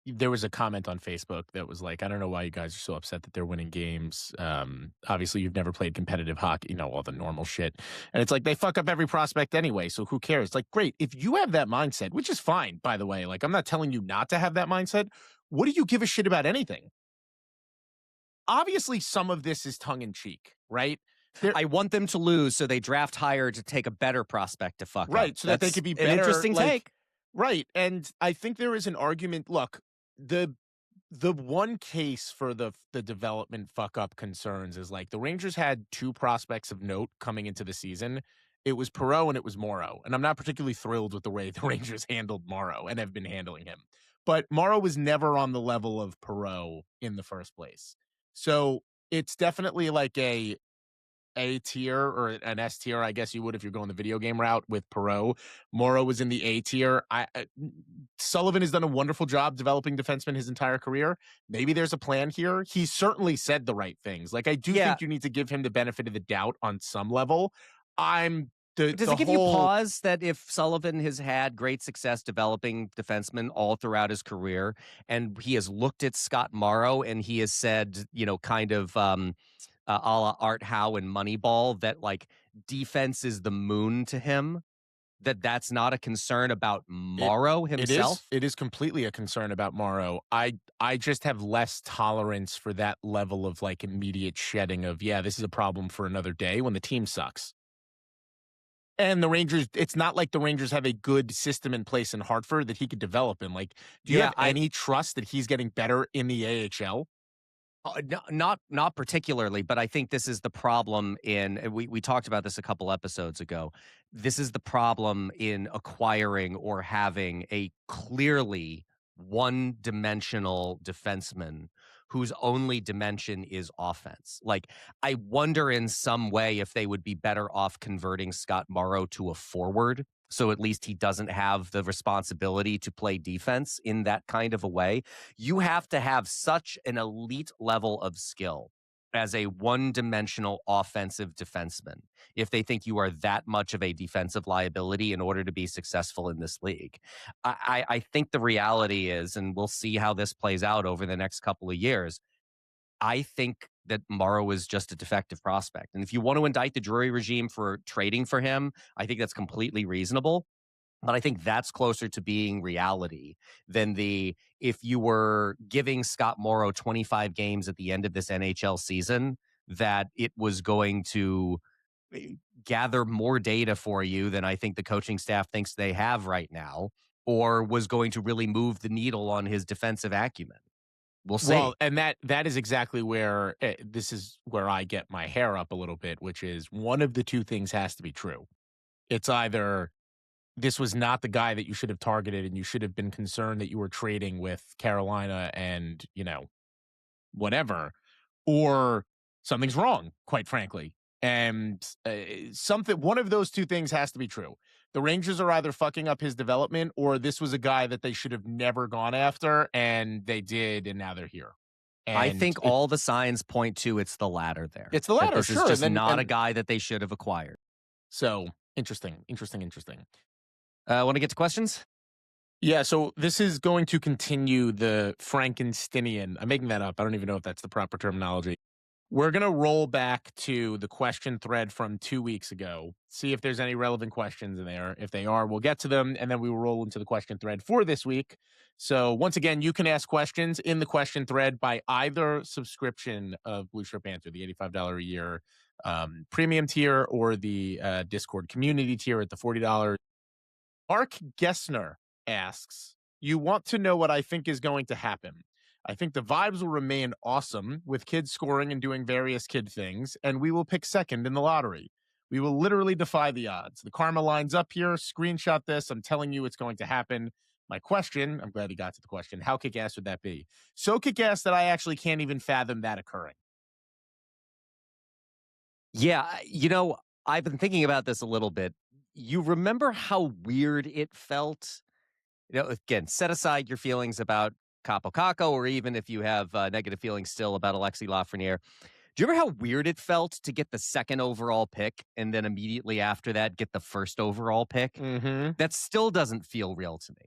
There was a comment on Facebook that was like, "I don't know why you guys are so upset that they're winning games. Obviously, you've never played competitive hockey, all the normal shit." And it's like they fuck up every prospect anyway, so who cares? Like, great if you have that mindset, which is fine, by the way. Like, I'm not telling you not to have that mindset. What do you give a shit about anything? Obviously, some of this is tongue in cheek, right? I want them to lose so they draft higher to take a better prospect to fuck up. Right, so that they That's could be an better. interesting take. Right, and I think there is an argument. Look, the the one case for the development fuck up concerns is like the Rangers had two prospects of note coming into the season. It was Perreault and it was Morrow, and I'm not particularly thrilled with the way the Rangers handled Morrow and have been handling him. But Morrow was never on the level of Perreault in the first place, so it's definitely like a tier or an S tier, I guess you would if you're going the video game route with Perreault. Morrow was in the A tier. Sullivan has done a wonderful job developing defensemen his entire career. Maybe there's a plan here. He certainly said the right things. Like I do Yeah. think you need to give him the benefit of the doubt on some level. I'm the Does the it give you whole pause that if Sullivan has had great success developing defensemen all throughout his career, and he has looked at Scott Morrow and he has said, kind of a la Art Howe and Moneyball, that like defense is the moon to him, that's not a concern about it Morrow himself? it is completely a concern about Morrow. I just have less tolerance for that level of like immediate shedding of this is a problem for another day when the team sucks. And the Rangers, it's not like the Rangers have a good system in place in Hartford that he could develop in. Like, do you Yeah, have any trust that he's getting better in the AHL? Not particularly, but I think this is the problem in we talked about this a couple episodes ago. This is the problem in acquiring or having a clearly one-dimensional defenseman whose only dimension is offense. Like, I wonder in some way if they would be better off converting Scott Morrow to a forward, so at least he doesn't have the responsibility to play defense in that kind of a way. You have to have such an elite level of skill as a one-dimensional offensive defenseman if they think you are that much of a defensive liability in order to be successful in this league. I think the reality is, and we'll see how this plays out over the next couple of years, I think that Morrow is just a defective prospect. And if you want to indict the Drury regime for trading for him, I think that's completely reasonable. But I think that's closer to being reality than if you were giving Scott Morrow 25 games at the end of this NHL season, that it was going to gather more data for you than I think the coaching staff thinks they have right now, or was going to really move the needle on his defensive acumen. We'll see. Well, and that is exactly where this is where I get my hair up a little bit, which is one of the two things has to be true. It's either this was not the guy that you should have targeted and you should have been concerned that you were trading with Carolina and, whatever, or something's wrong, quite frankly. And one of those two things has to be true. The Rangers are either fucking up his development or this was a guy that they should have never gone after and they did and now they're here. And I think all the signs point to it's the latter there. It's the latter, This sure. is just not a guy that they should have acquired. So interesting. Want to get to questions? Yeah, so this is going to continue the Frankensteinian. I'm making that up. I don't even know if that's the proper terminology. We're going to roll back to the question thread from 2 weeks ago, see if there's any relevant questions in there. If they are, we'll get to them, and then we will roll into the question thread for this week. So once again, you can ask questions in the question thread by either subscription of Blueshirt Bandwidth, the $85 a year premium tier, or the Discord community tier at the $40. Mark Gessner asks, you want to know what I think is going to happen. I think the vibes will remain awesome with kids scoring and doing various kid things, and we will pick second in the lottery. We will literally defy the odds. The karma lines up here. Screenshot this. I'm telling you it's going to happen. My question, I'm glad he got to the question, how kick-ass would that be? So kick-ass that I actually can't even fathom that occurring. Yeah, I've been thinking about this a little bit. You remember how weird it felt? Again, set aside your feelings about Capo Caco, or even if you have negative feelings still about Alexis Lafreniere. Do you remember how weird it felt to get the second overall pick and then immediately after that get the first overall pick? Mm-hmm. That still doesn't feel real to me.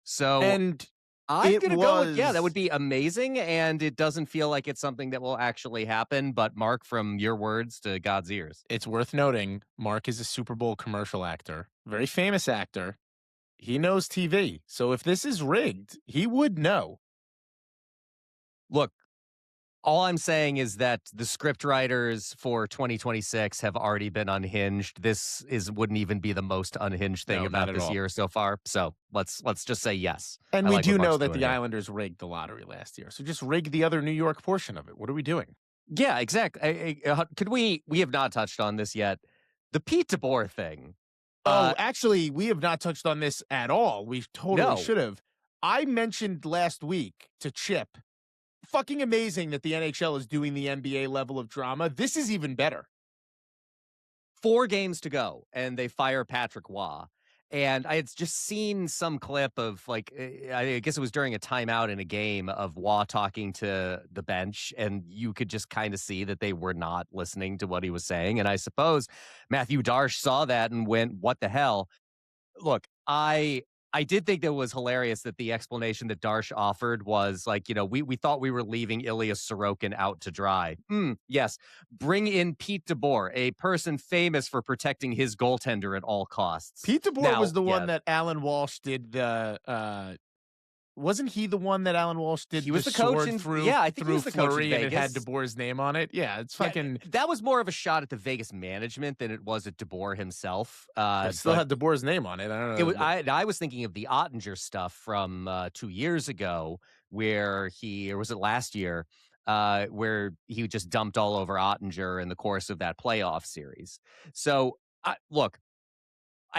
So And I'm going to go with, that would be amazing. And it doesn't feel like it's something that will actually happen. But Mark, from your words to God's ears. It's worth noting, Mark is a Super Bowl commercial actor, very famous actor. He knows TV. So if this is rigged, he would know. Look, all I'm saying is that the script writers for 2026 have already been unhinged. This wouldn't even be the most unhinged thing about this year so far. So let's just say yes. And we do know that the Islanders rigged the lottery last year. So just rig the other New York portion of it. What are we doing? Yeah, exactly. Could we have not touched on this yet. The Pete DeBoer thing. Actually, we have not touched on this at all. We totally should have. I mentioned last week to Chip, fucking amazing that the NHL is doing the NBA level of drama. This is even better. 4 games to go, and they fire Patrick Waugh. And I had just seen some clip of, like, I guess it was during a timeout in a game of Waugh talking to the bench, and you could just kind of see that they were not listening to what he was saying. And I suppose Matthew Darche saw that and went, what the hell? Look, I did think that it was hilarious that the explanation that Darche offered was like, we thought we were leaving Ilya Sorokin out to dry. Yes. Bring in Pete DeBoer, a person famous for protecting his goaltender at all costs. Pete DeBoer was the one that Alan Walsh did the wasn't he the one that Alan Walsh did? He was the coach I think he was the coach in Vegas. And it had DeBoer's name on it. Yeah, it's fucking. Yeah, that was more of a shot at the Vegas management than it was at DeBoer himself. It still had DeBoer's name on it. I don't know. I was thinking of the Ottinger stuff from 2 years ago, or was it last year, where he just dumped all over Ottinger in the course of that playoff series. So, look.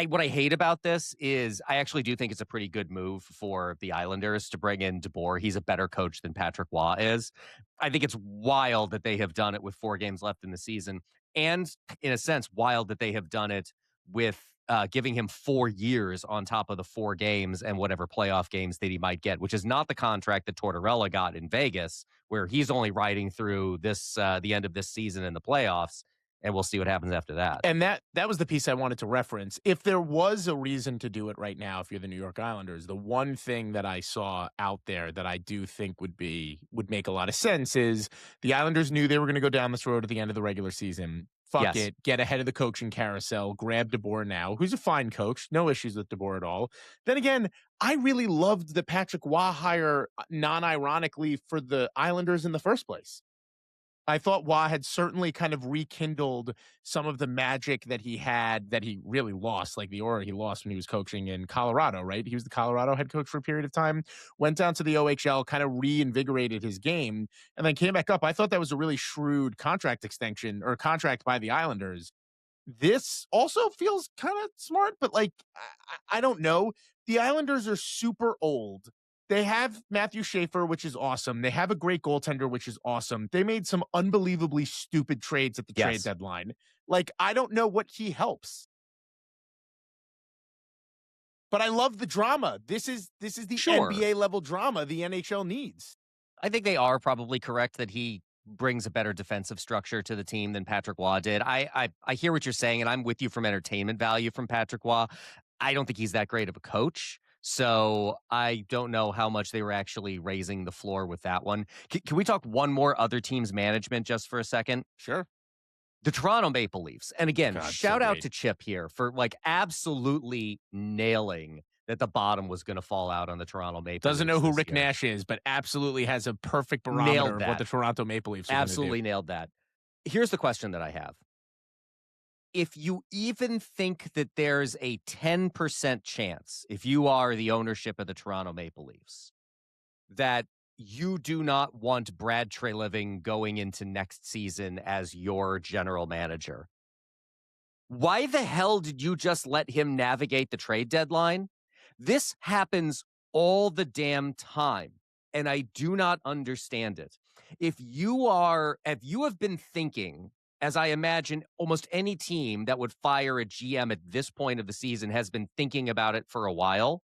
What I hate about this is I actually do think it's a pretty good move for the Islanders to bring in DeBoer. He's a better coach than Patrick Waugh is. I think it's wild that they have done it with 4 games left in the season. And in a sense, wild that they have done it with giving him 4 years on top of the 4 games and whatever playoff games that he might get, which is not the contract that Tortorella got in Vegas, where he's only riding through the end of this season in the playoffs. And we'll see what happens after that. And that was the piece I wanted to reference. If there was a reason to do it right now, if you're the New York Islanders, the one thing that I saw out there that I do think would make a lot of sense is the Islanders knew they were going to go down this road at the end of the regular season. Fuck it. Get ahead of the coaching carousel. Grab DeBoer now, who's a fine coach. No issues with DeBoer at all. Then again, I really loved the Patrick Waugh hire non-ironically for the Islanders in the first place. I thought Waugh had certainly kind of rekindled some of the magic that he had that he really lost, like the aura he lost when he was coaching in Colorado, right? He was the Colorado head coach for a period of time, went down to the OHL, kind of reinvigorated his game, and then came back up. I thought that was a really shrewd contract extension or contract by the Islanders. This also feels kind of smart, but like, I don't know. The Islanders are super old. They have Matthew Schaefer, which is awesome. They have a great goaltender, which is awesome. They made some unbelievably stupid trades at the trade deadline. Like, I don't know what he helps. But I love the drama. This is the NBA level drama the NHL needs. I think they are probably correct that he brings a better defensive structure to the team than Patrick Waugh did. I hear what you're saying, and I'm with you from entertainment value from Patrick Waugh. I don't think he's that great of a coach. So I don't know how much they were actually raising the floor with that one. Can we talk one more other team's management just for a second? Sure. The Toronto Maple Leafs. And again, shout out to Chip here for like absolutely nailing that the bottom was going to fall out on the Toronto Maple Leafs. Doesn't know who Rick Nash is, but absolutely has a perfect barometer of what the Toronto Maple Leafs are going to do. Absolutely nailed that. Here's the question that I have. If you even think that there's a 10% chance, if you are the ownership of the Toronto Maple Leafs, that you do not want Brad Treliving going into next season as your general manager, why the hell did you just let him navigate the trade deadline? This happens all the damn time, and I do not understand it. If you have been thinking, as I imagine almost any team that would fire a GM at this point of the season has been thinking about it for a while,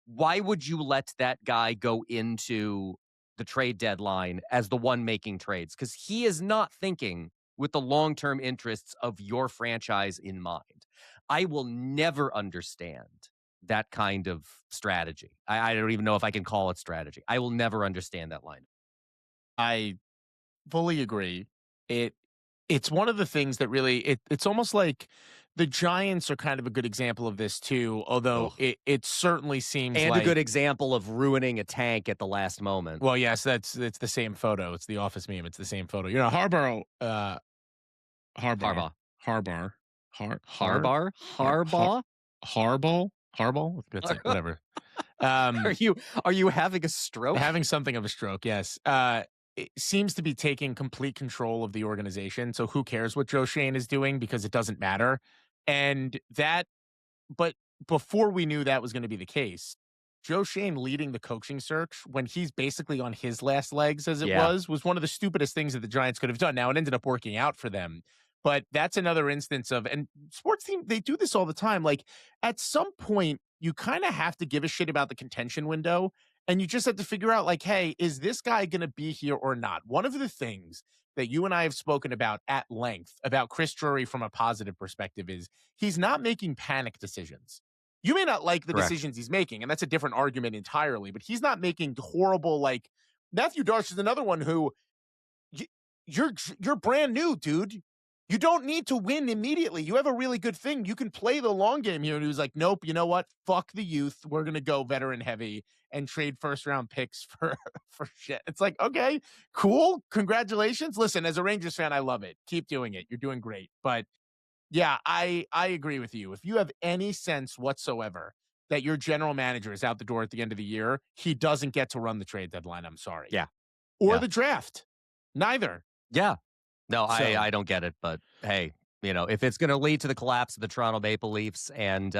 why would you let that guy go into the trade deadline as the one making trades? Because he is not thinking with the long-term interests of your franchise in mind. I will never understand that kind of strategy. I don't even know if I can call it strategy. I will never understand that line. I fully agree. It's one of the things that really it's almost like the Giants are kind of a good example of this too, although Ugh. it certainly seems And a like good example of ruining a tank at the last moment. well, yes, it's the same photo. It's the office meme. It's the same photo. You know, Harbaugh, Harbaugh. Harbaugh, Har Har Harbaugh? Har Har Harbaugh? Harbaugh. That's it. Whatever. Um, Are you having a stroke? Having something of a stroke, yes. It seems to be taking complete control of the organization. So who cares what Joe Shane is doing because it doesn't matter. And that, but before we knew that was going to be the case, Joe Shane leading the coaching search when he's basically on his last legs, as it Yeah, was one of the stupidest things that the Giants could have done. Now it ended up working out for them, but that's another instance of, and sports team, they do this all the time. Like at some point, you kind of have to give a shit about the contention window. And you just have to figure out, like, hey, is this guy going to be here or not? One of the things that you and I have spoken about at length about Chris Drury from a positive perspective is he's not making panic decisions. You may not like the correct. decisions he's making, and that's a different argument entirely, but he's not making horrible, like, Matthew Darsh is another one who y- you're brand new, dude. You don't need to win immediately. You have a really good thing. You can play the long game here. And he was like, nope, you know what? Fuck the youth. We're gonna go veteran heavy and trade first round picks for for shit. It's like, okay, cool. Congratulations. Listen, as a Rangers fan, I love it. Keep doing it. You're doing great. But yeah, I agree with you. If you have any sense whatsoever that your general manager is out the door at the end of the year, he doesn't get to run the trade deadline. I'm sorry. Yeah, Or yeah, the draft. Neither. yeah. No, So I don't get it, but hey, if it's going to lead to the collapse of the Toronto Maple Leafs and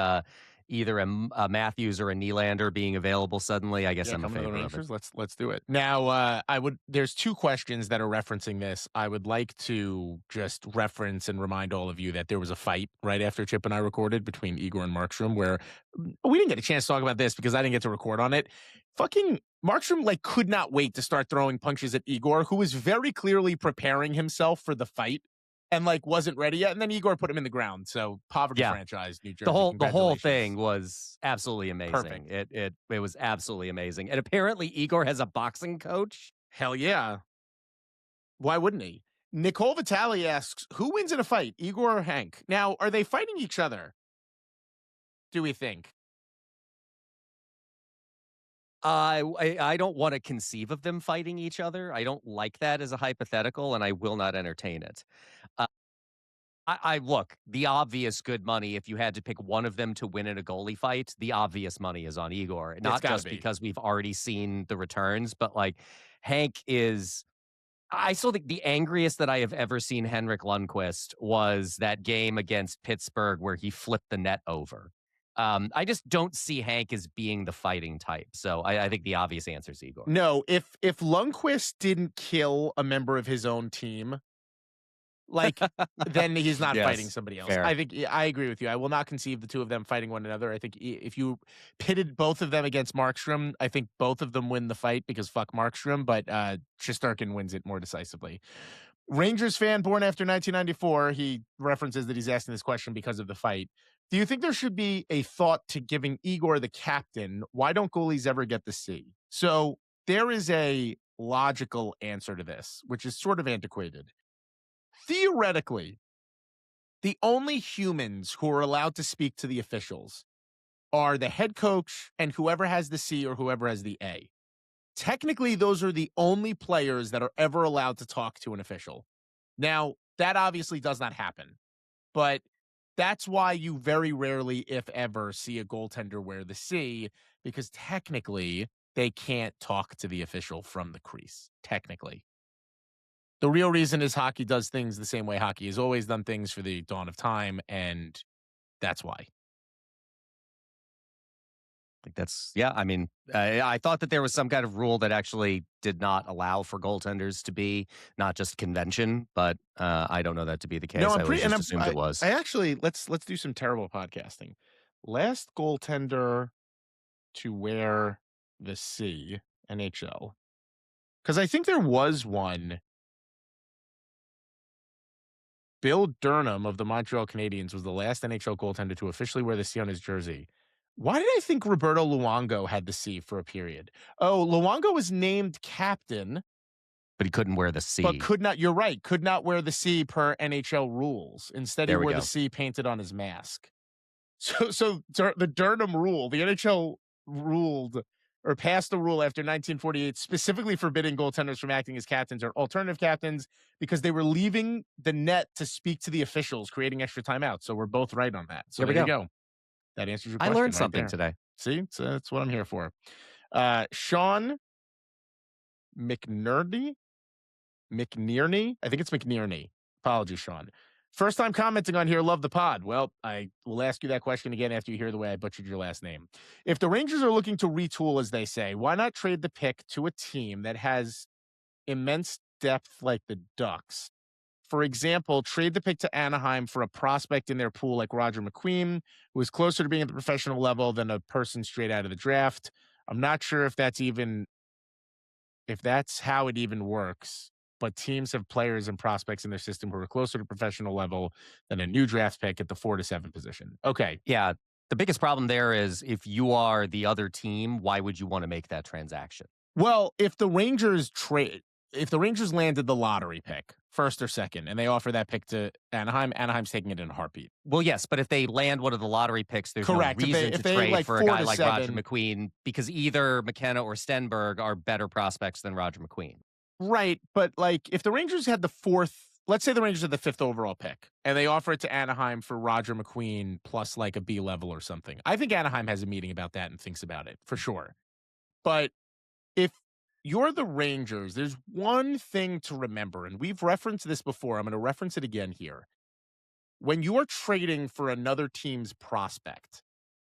either a Matthews or a Nylander being available suddenly, I guess yeah, I'm in coming to the favor of it. Rangers. Let's do it. Now, I would. There's two questions that are referencing this. I would like to just reference and remind all of you that there was a fight right after Chip and I recorded between Igor and Markstrom, where we didn't get a chance to talk about this because I didn't get to record on it. Fucking Markstrom could not wait to start throwing punches at Igor, who was very clearly preparing himself for the fight and wasn't ready yet. And then Igor put him in the ground. So poverty Yeah, franchise, New Jersey. the whole thing Congratulations. was absolutely amazing. Perfect. It was absolutely amazing. And apparently Igor has a boxing coach. Hell yeah. Why wouldn't he? Nicole Vitale asks, who wins in a fight, Igor or Hank? Now, are they fighting each other? Do we think? I don't want to conceive of them fighting each other. I don't like that as a hypothetical, and I will not entertain it. Uh, I look, the obvious good money, if you had to pick one of them to win in a goalie fight, the obvious money is on Igor. It's Not got to just be. because we've already seen the returns, but Hank is. I still think the angriest that I have ever seen Henrik Lundqvist was that game against Pittsburgh where he flipped the net over. I just don't see Hank as being the fighting type. So I think the obvious answer is Igor. No, if Lundqvist didn't kill a member of his own team, then he's not fighting Yes, somebody else. fair. I think I agree with you. I will not conceive the two of them fighting one another. I think if you pitted both of them against Markstrom, I think both of them win the fight because fuck Markstrom, but Shesterkin wins it more decisively. Rangers fan born after 1994, he references that he's asking this question because of the fight. Do you think there should be a thought to giving Igor the captain? Why don't goalies ever get the C? So there is a logical answer to this, which is sort of antiquated. Theoretically, the only humans who are allowed to speak to the officials are the head coach and whoever has the C or whoever has the A. Technically, those are the only players that are ever allowed to talk to an official. Now, that obviously does not happen, but that's why you very rarely, if ever, see a goaltender wear the C, because technically they can't talk to the official from the crease. Technically. The real reason is hockey does things the same way hockey has always done things for the dawn of time, and that's why. Yeah. I mean, I thought that there was some kind of rule that actually did not allow for goaltenders to be not just convention, but I don't know that to be the case. No, I always just assumed it was. I actually let's do some terrible podcasting. Last goaltender to wear the C, NHL. Because I think there was one. Bill Durham of the Montreal Canadiens was the last NHL goaltender to officially wear the C on his jersey. Why did I think Roberto Luongo had the C for a period? Oh, Luongo was named captain, But he couldn't wear the but C. could not, you're right, could not wear the C per NHL rules. Instead, he There we wore the go. C painted on his mask. So the Durham rule, the NHL ruled or passed a rule after 1948 specifically forbidding goaltenders from acting as captains or alternative captains because they were leaving the net to speak to the officials, creating extra timeouts. So we're both right on that. So There we there you go. go. That answers your I question learned right something there. today. See, so that's what I'm here for. Sean McNerney, I think it's McNerney. Apologies, Sean. First time commenting on here. Love the pod. Well, I will ask you that question again after you hear the way I butchered your last name. If the Rangers are looking to retool, as they say, why not trade the pick to a team that has immense depth like the Ducks? For example, trade the pick to Anaheim for a prospect in their pool like Roger McQueen, who is closer to being at the professional level than a person straight out of the draft. I'm not sure if that's how it even works, but teams have players and prospects in their system who are closer to professional level than a new draft pick at the 4 to 7 position. Okay. Yeah. The biggest problem there is if you are the other team, why would you want to make that transaction? Well, if the Rangers landed the lottery pick, first or second, and they offer that pick to Anaheim, Anaheim's taking it in a heartbeat. Well, yes, but if they land one of the lottery picks, there's Correct. no reason If to they trade like for a 4 guy to like Roger 7, McQueen because either McKenna or Stenberg are better prospects than Roger McQueen. right? But like, if the Rangers had the fourth, let's say the Rangers had the 5th overall pick, and they offer it to Anaheim for Roger McQueen plus like a B level or something, I think Anaheim has a meeting about that and thinks about it for sure. But if you're the Rangers, there's one thing to remember, and we've referenced this before. I'm going to reference it again here. When you are trading for another team's prospect,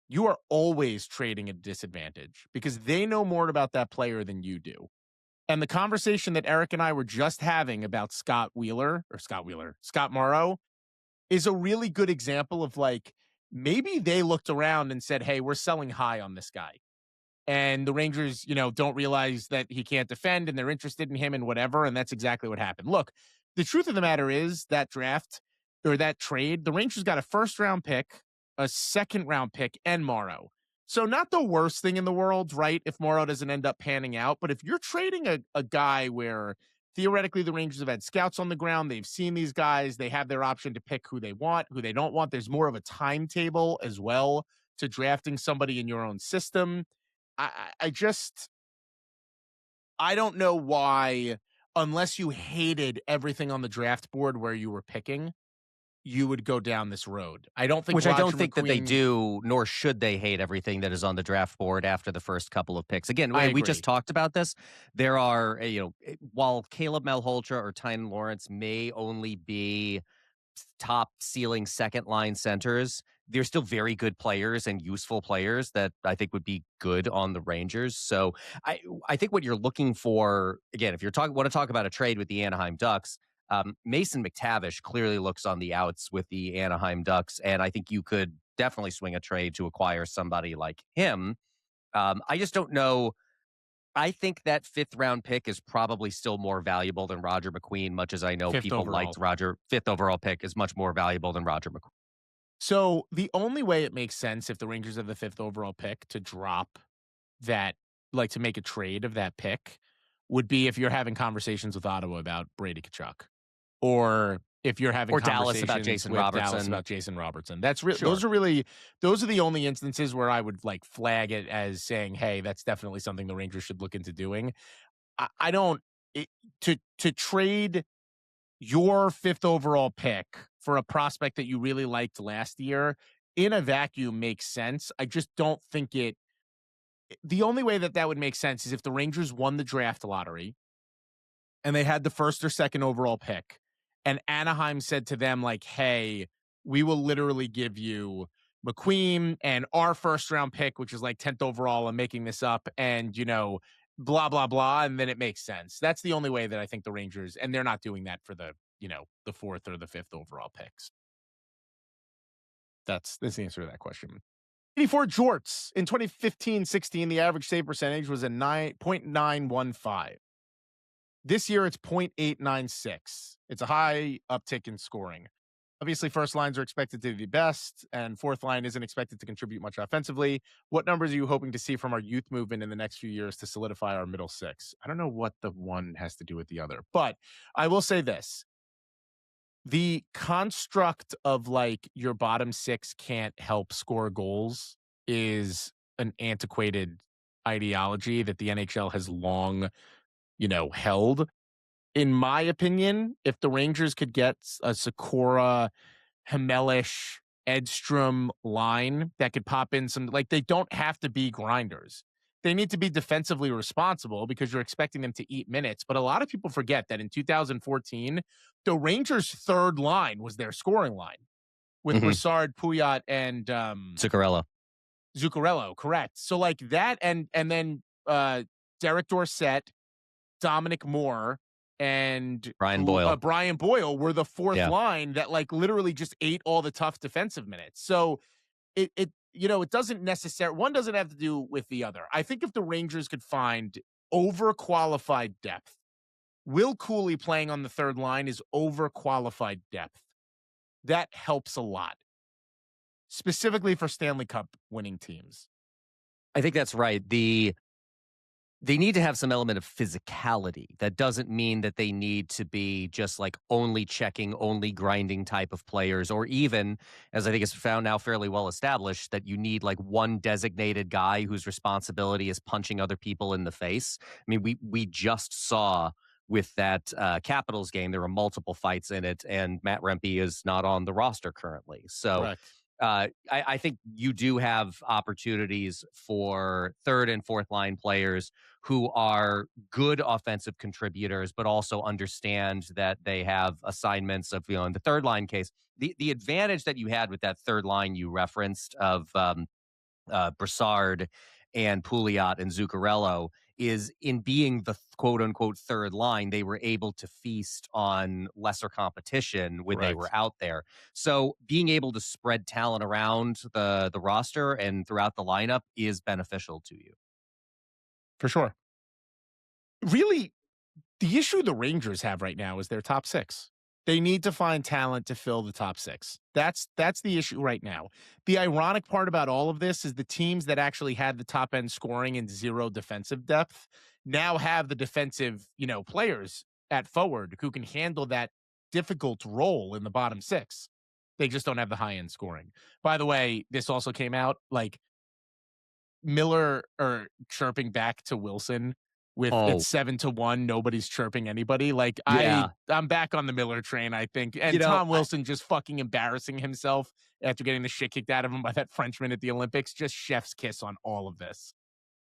you are always trading at a disadvantage because they know more about that player than you do. And the conversation that Eric and I were just having about Scott Morrow is a really good example of like, maybe they looked around and said, hey, we're selling high on this guy. And the Rangers, don't realize that he can't defend and they're interested in him and whatever. And that's exactly what happened. Look, the truth of the matter is that draft or that trade, the Rangers got a 1st round pick, a 2nd round pick, and Morrow. So not the worst thing in the world, right? If Morrow doesn't end up panning out. But if you're trading a guy where theoretically the Rangers have had scouts on the ground, they've seen these guys, they have their option to pick who they want, who they don't want. There's more of a timetable as well to drafting somebody in your own system. I don't know why, unless you hated everything on the draft board where you were picking, you would go down this road. I don't think Which I don't Roger think that they McQueen- do, nor should they hate everything that is on the draft board after the first couple of picks. Again, I we agree. just talked about this. There are, while Caleb Malholtra or Tynan Lawrence may only be top ceiling second line centers, they're still very good players and useful players that I think would be good on the Rangers. So I think what you're looking for, again, if want to talk about a trade with the Anaheim Ducks, Mason McTavish clearly looks on the outs with the Anaheim Ducks, and I think you could definitely swing a trade to acquire somebody like him. I just don't know. I think that 5th round pick is probably still more valuable than Roger McQueen, much as I know 5th people overall. liked Roger. 5th overall pick is much more valuable than Roger McQueen. So the only way it makes sense if the Rangers have the 5th overall pick to drop that, like to make a trade of that pick, would be if you're having conversations with Ottawa about Brady Tkachuk, or if you're having Or Dallas conversations about Jason with Robertson. Dallas about Jason Robertson. Sure. Those are the only instances where I would like flag it as saying, hey, that's definitely something the Rangers should look into doing. I don't to trade your 5th overall pick for a prospect that you really liked last year in a vacuum makes sense. I just don't think the only way that would make sense is if the Rangers won the draft lottery and they had the 1st or 2nd overall pick and Anaheim said to them like, hey, we will literally give you McQueen and our 1st round pick, which is like 10th overall. I'm making this up. And, blah, blah, blah. And then it makes sense. That's the only way that I think the Rangers, and they're not doing that for the 4th or the 5th overall picks. That's the answer to that question. 84 jorts. In 2015-16, the average save percentage was a 9.915. This year, it's 0.896. It's a high uptick in scoring. Obviously, first lines are expected to be the best, and fourth line isn't expected to contribute much offensively. What numbers are you hoping to see from our youth movement in the next few years to solidify our middle six? I don't know what the one has to do with the other, but I will say this. The construct of like your bottom six can't help score goals is an antiquated ideology that the NHL has long, held. In my opinion, if the Rangers could get a Sikora, Hemelish, Edstrom line that could pop in some, like, they don't have to be grinders. They need to be defensively responsible because you're expecting them to eat minutes. But a lot of people forget that in 2014, the Rangers' third line was their scoring line with Brassard, Puyat, and Zuccarello, correct. So like that, and then Derek Dorsett, Dominic Moore, and Brian Boyle were the fourth line that like literally just ate all the tough defensive minutes. So it doesn't necessarily, one doesn't have to do with the other. I think if the Rangers could find overqualified depth, Will Cooley playing on the third line is overqualified depth. That helps a lot, specifically for Stanley Cup winning teams. I think that's right. They need to have some element of physicality. That doesn't mean that they need to be just like only checking, only grinding type of players, or even, as I think is found now fairly well established, that you need like one designated guy whose responsibility is punching other people in the face. I mean, we just saw with that Capitals game, there were multiple fights in it, and Matt Rempe is not on the roster currently. So Correct. I think you do have opportunities for third and fourth line players who are good offensive contributors, but also understand that they have assignments of, in the third line case, the advantage that you had with that third line you referenced of Brassard and Pouliot and Zuccarello is in being the quote unquote third line, they were able to feast on lesser competition when they were out there. So being able to spread talent around the roster and throughout the lineup is beneficial to you. For sure. Really, the issue the Rangers have right now is their top six. They need to find talent to fill the top six. That's the issue right now. The ironic part about all of this is the teams that actually had the top end scoring and zero defensive depth now have the defensive, players at forward who can handle that difficult role in the bottom six. They just don't have the high end scoring. By the way, this also came out like Miller chirping back to Wilson with it's 7-1, nobody's chirping anybody. Like I'm back on the Miller train, I think. And Tom Wilson just fucking embarrassing himself after getting the shit kicked out of him by that Frenchman at the Olympics. Just chef's kiss on all of this.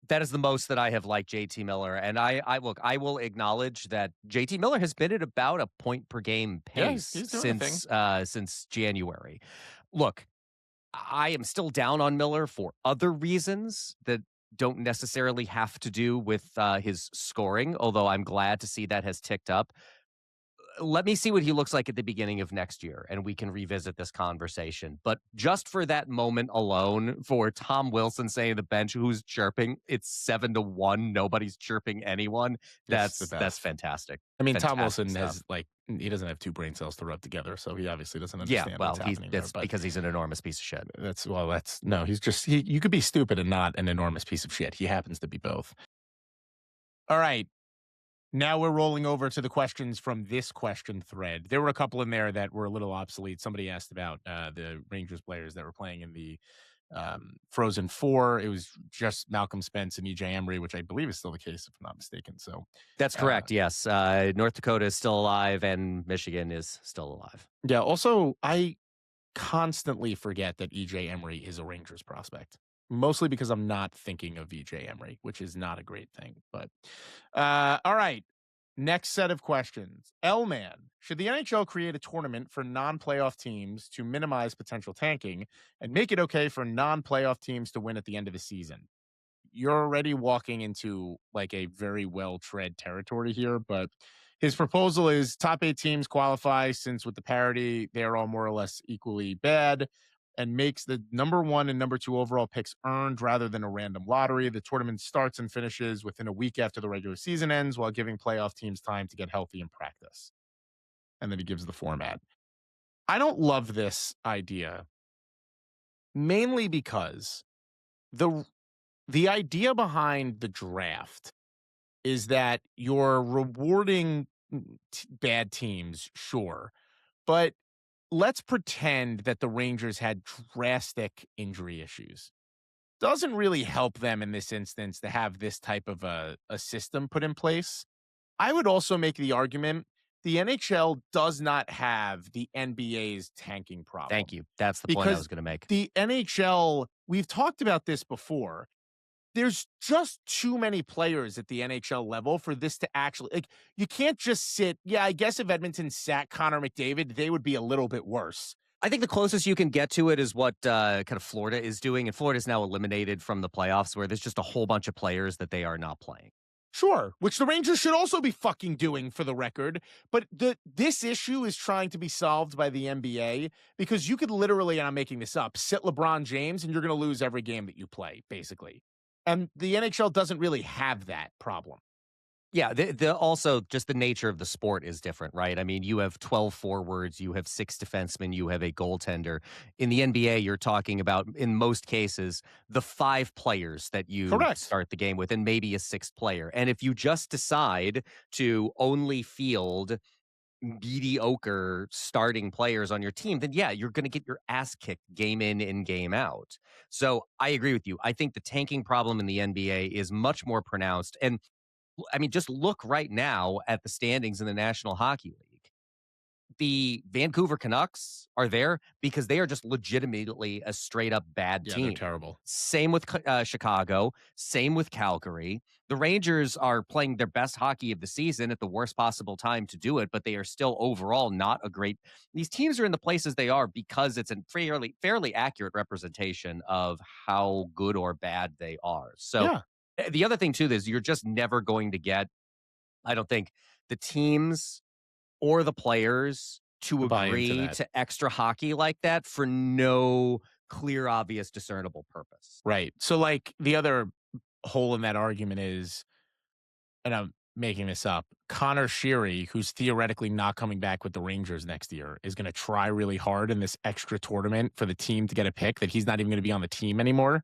That is the most that I have liked JT Miller. And I will acknowledge that JT Miller has been at about a point per game pace since January. Look, I am still down on Miller for other reasons that don't necessarily have to do with his scoring, although I'm glad to see that has ticked up. Let me see what he looks like at the beginning of next year, and we can revisit this conversation. But just for that moment alone, for Tom Wilson saying the bench who's chirping, it's 7-1, nobody's chirping anyone. That's fantastic. I mean, Tom Wilson has he doesn't have two brain cells to rub together, so he obviously doesn't understand what's happening that's because he's an enormous piece of shit. You could be stupid and not an enormous piece of shit. He happens to be both. All right. Now we're rolling over to the questions from this question thread. There were a couple in there that were a little obsolete. Somebody asked about the Rangers players that were playing in the Frozen Four. It was just Malcolm Spence and EJ Emery, which I believe is still the case, if I'm not mistaken. So that's correct. Yes. North Dakota is still alive and Michigan is still alive. Yeah. Also, I constantly forget that EJ Emery is a Rangers prospect. Mostly because I'm not thinking of EJ Emery, which is not a great thing. But all right. Next set of questions. L-Man, should the NHL create a tournament for non-playoff teams to minimize potential tanking and make it okay for non-playoff teams to win at the end of the season? You're already walking into like a very well-tread territory here, but his proposal is top 8 teams qualify since with the parity, they're all more or less equally bad. and makes the number 1 and number 2 overall picks earned rather than a random lottery. The tournament starts and finishes within a week after the regular season ends while giving playoff teams time to get healthy and practice. And then he gives the format. I don't love this idea, mainly because the idea behind the draft is that you're rewarding bad teams, sure, but let's pretend that the Rangers had drastic injury issues. Doesn't really help them in this instance to have this type of a system put in place. I would also make the argument the NHL does not have the NBA's tanking problem. Thank you. That's the point I was going to make. The NHL, we've talked about this before. There's just too many players at the NHL level for this to actually, like, you can't just sit. Yeah, I guess if Edmonton sat Connor McDavid, they would be a little bit worse. I think the closest you can get to it is what kind of Florida is doing. And Florida is now eliminated from the playoffs where there's just a whole bunch of players that they are not playing. Sure, which the Rangers should also be fucking doing, for the record. But this issue is trying to be solved by the NBA because you could literally, and I'm making this up, sit LeBron James and you're going to lose every game that you play, basically. And the NHL doesn't really have that problem. Yeah, also just the nature of the sport is different, right? I mean, you have 12 forwards, you have 6 defensemen, you have a goaltender. In the NBA, you're talking about, in most cases, the 5 players that you start the game with and maybe a 6th player. And if you just decide to only field mediocre starting players on your team, then yeah, you're going to get your ass kicked game in and game out. So I agree with you. I think the tanking problem in the NBA is much more pronounced. And I mean, just look right now at the standings in the National Hockey League. The Vancouver Canucks are there because they are just legitimately a straight up bad team. They're terrible. Same with Chicago. Same with Calgary. The Rangers are playing their best hockey of the season at the worst possible time to do it, but they are still overall not a great. These teams are in the places they are because it's a fairly accurate representation of how good or bad they are. So. Yeah. The other thing, too, is you're just never going to get, I don't think, the teams or the players to agree to extra hockey like that for no clear, obvious, discernible purpose. Right. So, like, the other hole in that argument is, and I'm making this up, Connor Sheary, who's theoretically not coming back with the Rangers next year, is going to try really hard in this extra tournament for the team to get a pick that he's not even going to be on the team anymore.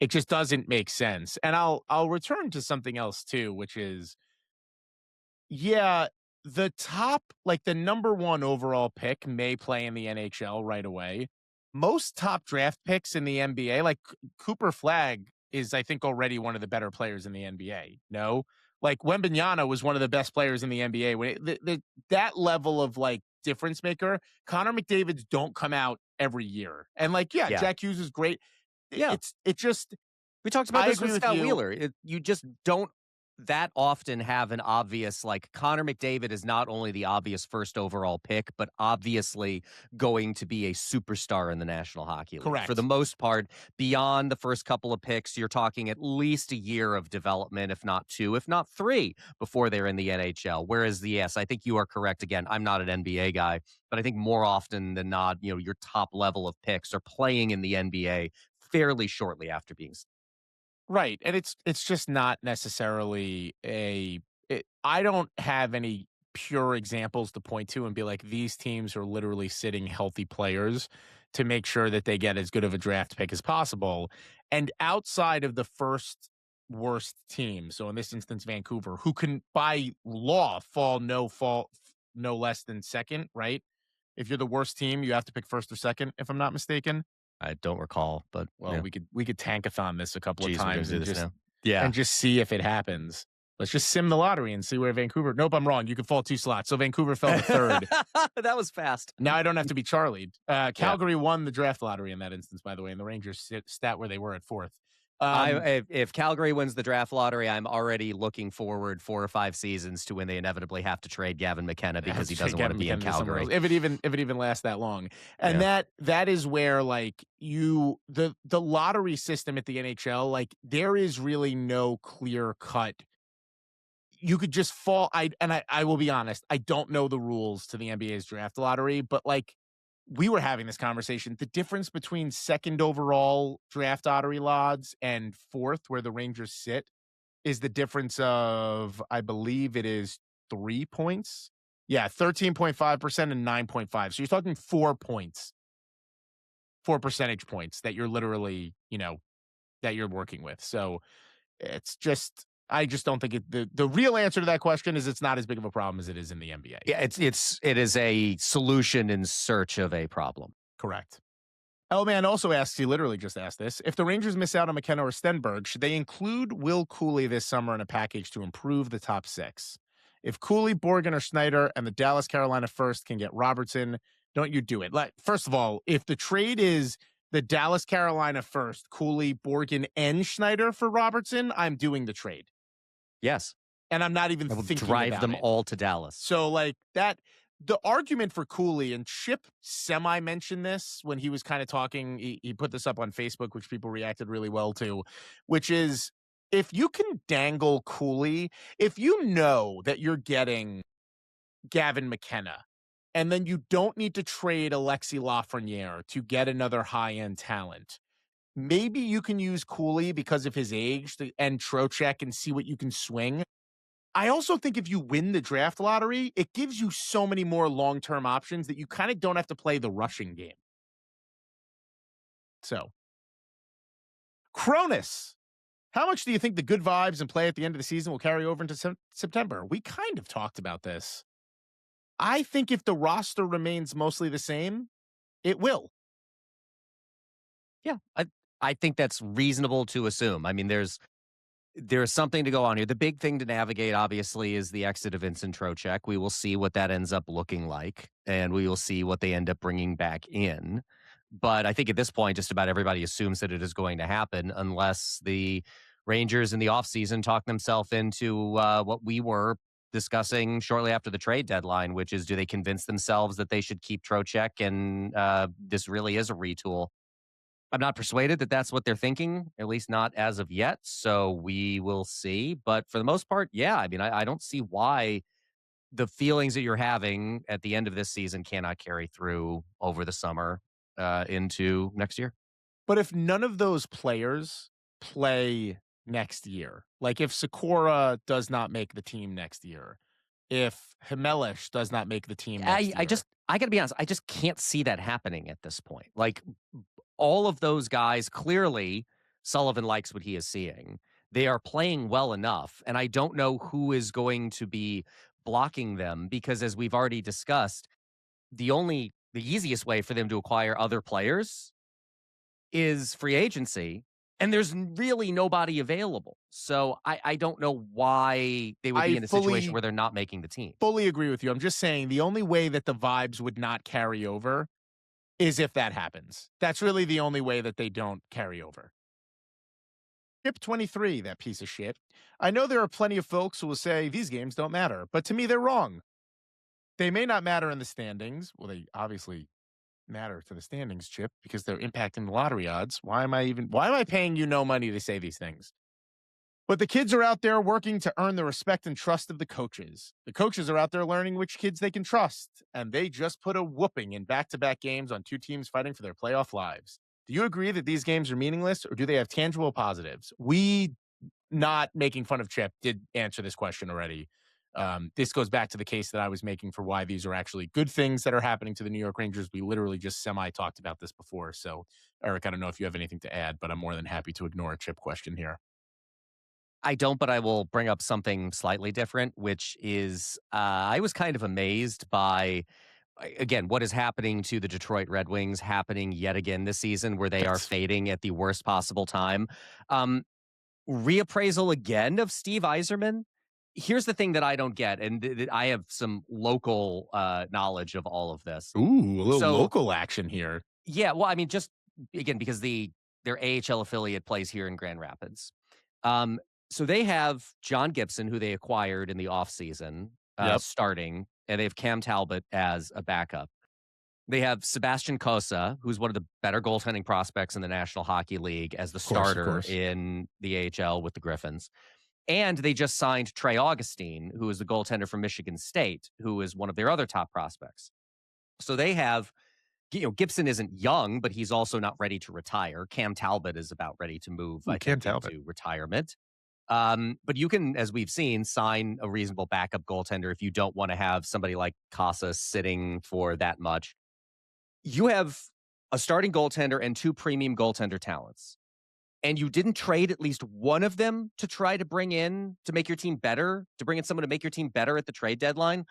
It just doesn't make sense. And I'll return to something else too, which is, yeah, the top, like the number 1 overall pick may play in the NHL right away. Most top draft picks in the NBA, like Cooper Flagg is, I think, already one of the better players in the NBA. No, like Wembanyama was one of the best players in the NBA. That level of like difference maker, Connor McDavid's don't come out every year. And like, yeah. Jack Hughes is great. Yeah, it just. We talked about this with Scott Wheeler. You just don't that often have an obvious, like, Connor McDavid is not only the obvious first overall pick, but obviously going to be a superstar in the National Hockey League. Correct. For the most part, beyond the first couple of picks, you're talking at least a year of development, if not 2, if not 3, before they're in the NHL. Whereas, yes, I think you are correct. Again, I'm not an NBA guy, but I think more often than not, your top level of picks are playing in the NBA fairly shortly after being. Right. And it's just not necessarily I don't have any pure examples to point to and be like, these teams are literally sitting healthy players to make sure that they get as good of a draft pick as possible. And outside of the first worst team, so in this instance, Vancouver, who can by law fall no less than second, right? If you're the worst team, you have to pick first or second, if I'm not mistaken. I don't recall, but we could tankathon this a couple of times and just see if it happens. Let's just sim the lottery and see where Vancouver. Nope, I'm wrong. You could fall 2 slots. So Vancouver fell to 3rd. That was fast. Now I don't have to be Charlied. Calgary won the draft lottery in that instance, by the way, and the Rangers stat where they were at 4th. If Calgary wins the draft lottery, I'm already looking forward 4 or 5 seasons to when they inevitably have to trade Gavin McKenna because he doesn't want to be in Calgary. If it even lasts that long. And that is where like the lottery system at the NHL, like there is really no clear cut. You could just fall. I will be honest, I don't know the rules to the NBA's draft lottery, but like we were having this conversation. The difference between second overall draft lottery odds and fourth, where the Rangers sit, is the difference of, I believe it is 3 points. Yeah, 13.5% and 9.5. So you're talking 4 points, 4 percentage points that you're literally, that you're working with. So it's just, I just don't think the real answer to that question is it's not as big of a problem as it is in the NBA. Yeah, it is a solution in search of a problem. Correct. Elman also asks, he literally just asked this, if the Rangers miss out on McKenna or Stenberg, should they include Will Cooley this summer in a package to improve the top six? If Cooley, Borgen, or Schneider and the Dallas Carolina first can get Robertson, don't you do it? First of all, if the trade is the Dallas Carolina first, Cooley, Borgen, and Schneider for Robertson, I'm doing the trade. Yes. And I'm not even I will thinking drive about them it. all to Dallas. So that, the argument for Cooley, and Chip semi-mentioned this when he was kind of talking, he put this up on Facebook, which people reacted really well to, which is, if you can dangle Cooley, if you know that you're getting Gavin McKenna, and then you don't need to trade Alexis Lafreniere to get another high-end talent, maybe you can use Cooley because of his age and Trocheck and see what you can swing. I also think if you win the draft lottery, it gives you so many more long-term options that you kind of don't have to play the rushing game. So, Cronus, how much do you think the good vibes and play at the end of the season will carry over into September? We kind of talked about this. I think if the roster remains mostly the same, it will. Yeah, I think that's reasonable to assume. I mean, there's something to go on here. The big thing to navigate, obviously, is the exit of Vincent Trocheck. We will see what that ends up looking like, and we will see what they end up bringing back in. But I think at this point, just about everybody assumes that it is going to happen unless the Rangers in the offseason talk themselves into what we were discussing shortly after the trade deadline, which is, do they convince themselves that they should keep Trocheck and this really is a retool? I'm not persuaded that that's what they're thinking, at least not as of yet. So we will see. But for the most part, yeah, I mean, I don't see why the feelings that you're having at the end of this season cannot carry through over the summer into next year. But if none of those players play next year, like if Sikora does not make the team next year, if Himelish does not make the team next year. I got to be honest, I just can't see that happening at this point. Like, all of those guys, clearly Sullivan likes what he is seeing. They are playing well enough, and I don't know who is going to be blocking them because, as we've already discussed, the easiest way for them to acquire other players is free agency, and there's really nobody available. So I don't know why they would be in a situation where they're not making the team. Fully agree with you. I'm just saying the only way that the vibes would not carry over is if that happens. That's really the only way that they don't carry over. Chip 23, that piece of shit. I know there are plenty of folks who will say these games don't matter, but to me, they're wrong. They may not matter in the standings. Well, they obviously matter to the standings, Chip, because they're impacting the lottery odds. Why am I paying you no money to say these things? But the kids are out there working to earn the respect and trust of the coaches. The coaches are out there learning which kids they can trust, and they just put a whooping in back-to-back games on two teams fighting for their playoff lives. Do you agree that these games are meaningless, or do they have tangible positives? We, not making fun of Chip, did answer this question already. This goes back to the case that I was making for why these are actually good things that are happening to the New York Rangers. We literally just semi-talked about this before. So, Eric, I don't know if you have anything to add, but I'm more than happy to ignore a Chip question here. I don't, but I will bring up something slightly different, which is I was kind of amazed by, again, what is happening to the Detroit Red Wings happening yet again this season, where they are fading at the worst possible time. Reappraisal again of Steve Yzerman. Here's the thing that I don't get, and I have some local knowledge of all of this. Ooh, a little local action here. Yeah, well, I mean, just, again, because their AHL affiliate plays here in Grand Rapids. So they have John Gibson, who they acquired in the offseason, starting, and they have Cam Talbot as a backup. They have Sebastian Cossa, who's one of the better goaltending prospects in the National Hockey League, as the starter in the AHL with the Griffins. And they just signed Trey Augustine, who is the goaltender from Michigan State, who is one of their other top prospects. So they have Gibson isn't young, but he's also not ready to retire. Cam Talbot is about ready to move, I think, into retirement. But you can, as we've seen, sign a reasonable backup goaltender if you don't want to have somebody like Casa sitting for that much. You have a starting goaltender and 2 premium goaltender talents, and you didn't trade at least one of them to try to bring in to make your team better, to bring in someone to make your team better at the trade deadline.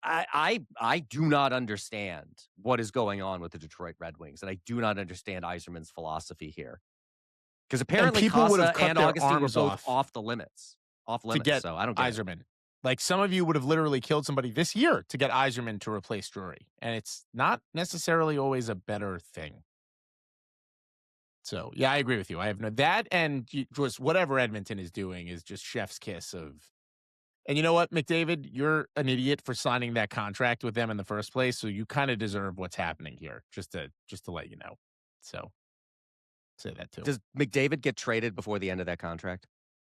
I do not understand what is going on with the Detroit Red Wings, and I do not understand Yzerman's philosophy here. Because apparently Casa and Augustine were both off the limits. Off limits, to get so I don't get Yzerman. Like, some of you would have literally killed somebody this year to get Yzerman to replace Drury, and it's not necessarily always a better thing. So, yeah, I agree with you. I have that, and just whatever Edmonton is doing is just chef's kiss of. And you know what, McDavid, you're an idiot for signing that contract with them in the first place, so you kind of deserve what's happening here. Just to let you know. So, say that too. Does McDavid get traded before the end of that contract?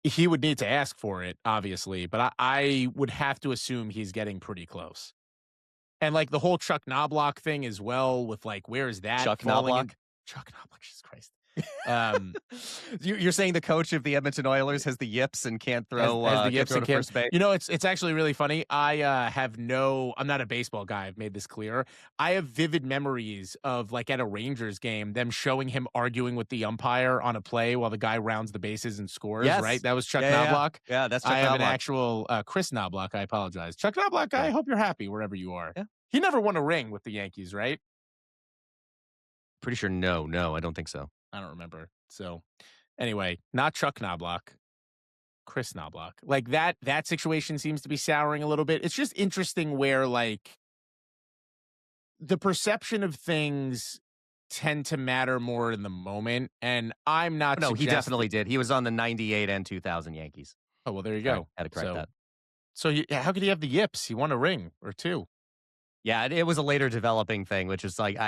He would need to ask for it, obviously, but I would have to assume he's getting pretty close. And like the whole Chuck Knobloch thing as well, with like, where is that? Chuck Knobloch? Chuck Knobloch, Jesus Christ. You're saying the coach of the Edmonton Oilers has the yips and can't throw has the yips and first base? You know, it's actually really funny. I'm not a baseball guy. I've made this clear. I have vivid memories of, like, at a Rangers game, them showing him arguing with the umpire on a play while the guy rounds the bases and scores. Yes. Right? That was Chuck Knobloch. Yeah, that's Chuck Knobloch. I have an actual Chris Knobloch. I apologize. Chuck Knobloch, I hope you're happy wherever you are. Yeah. He never won a ring with the Yankees, right? Pretty sure no, I don't think so. I don't remember. So, anyway, not Chuck Knobloch, Chris Knobloch. Like, that situation seems to be souring a little bit. It's just interesting where, like, the perception of things tend to matter more in the moment, and I'm not. No, he definitely did. He was on the 98 and 2000 Yankees. Oh, well, there you go. Had to correct that. So how could he have the yips? He won a ring or 2. Yeah, it was a later developing thing, which is like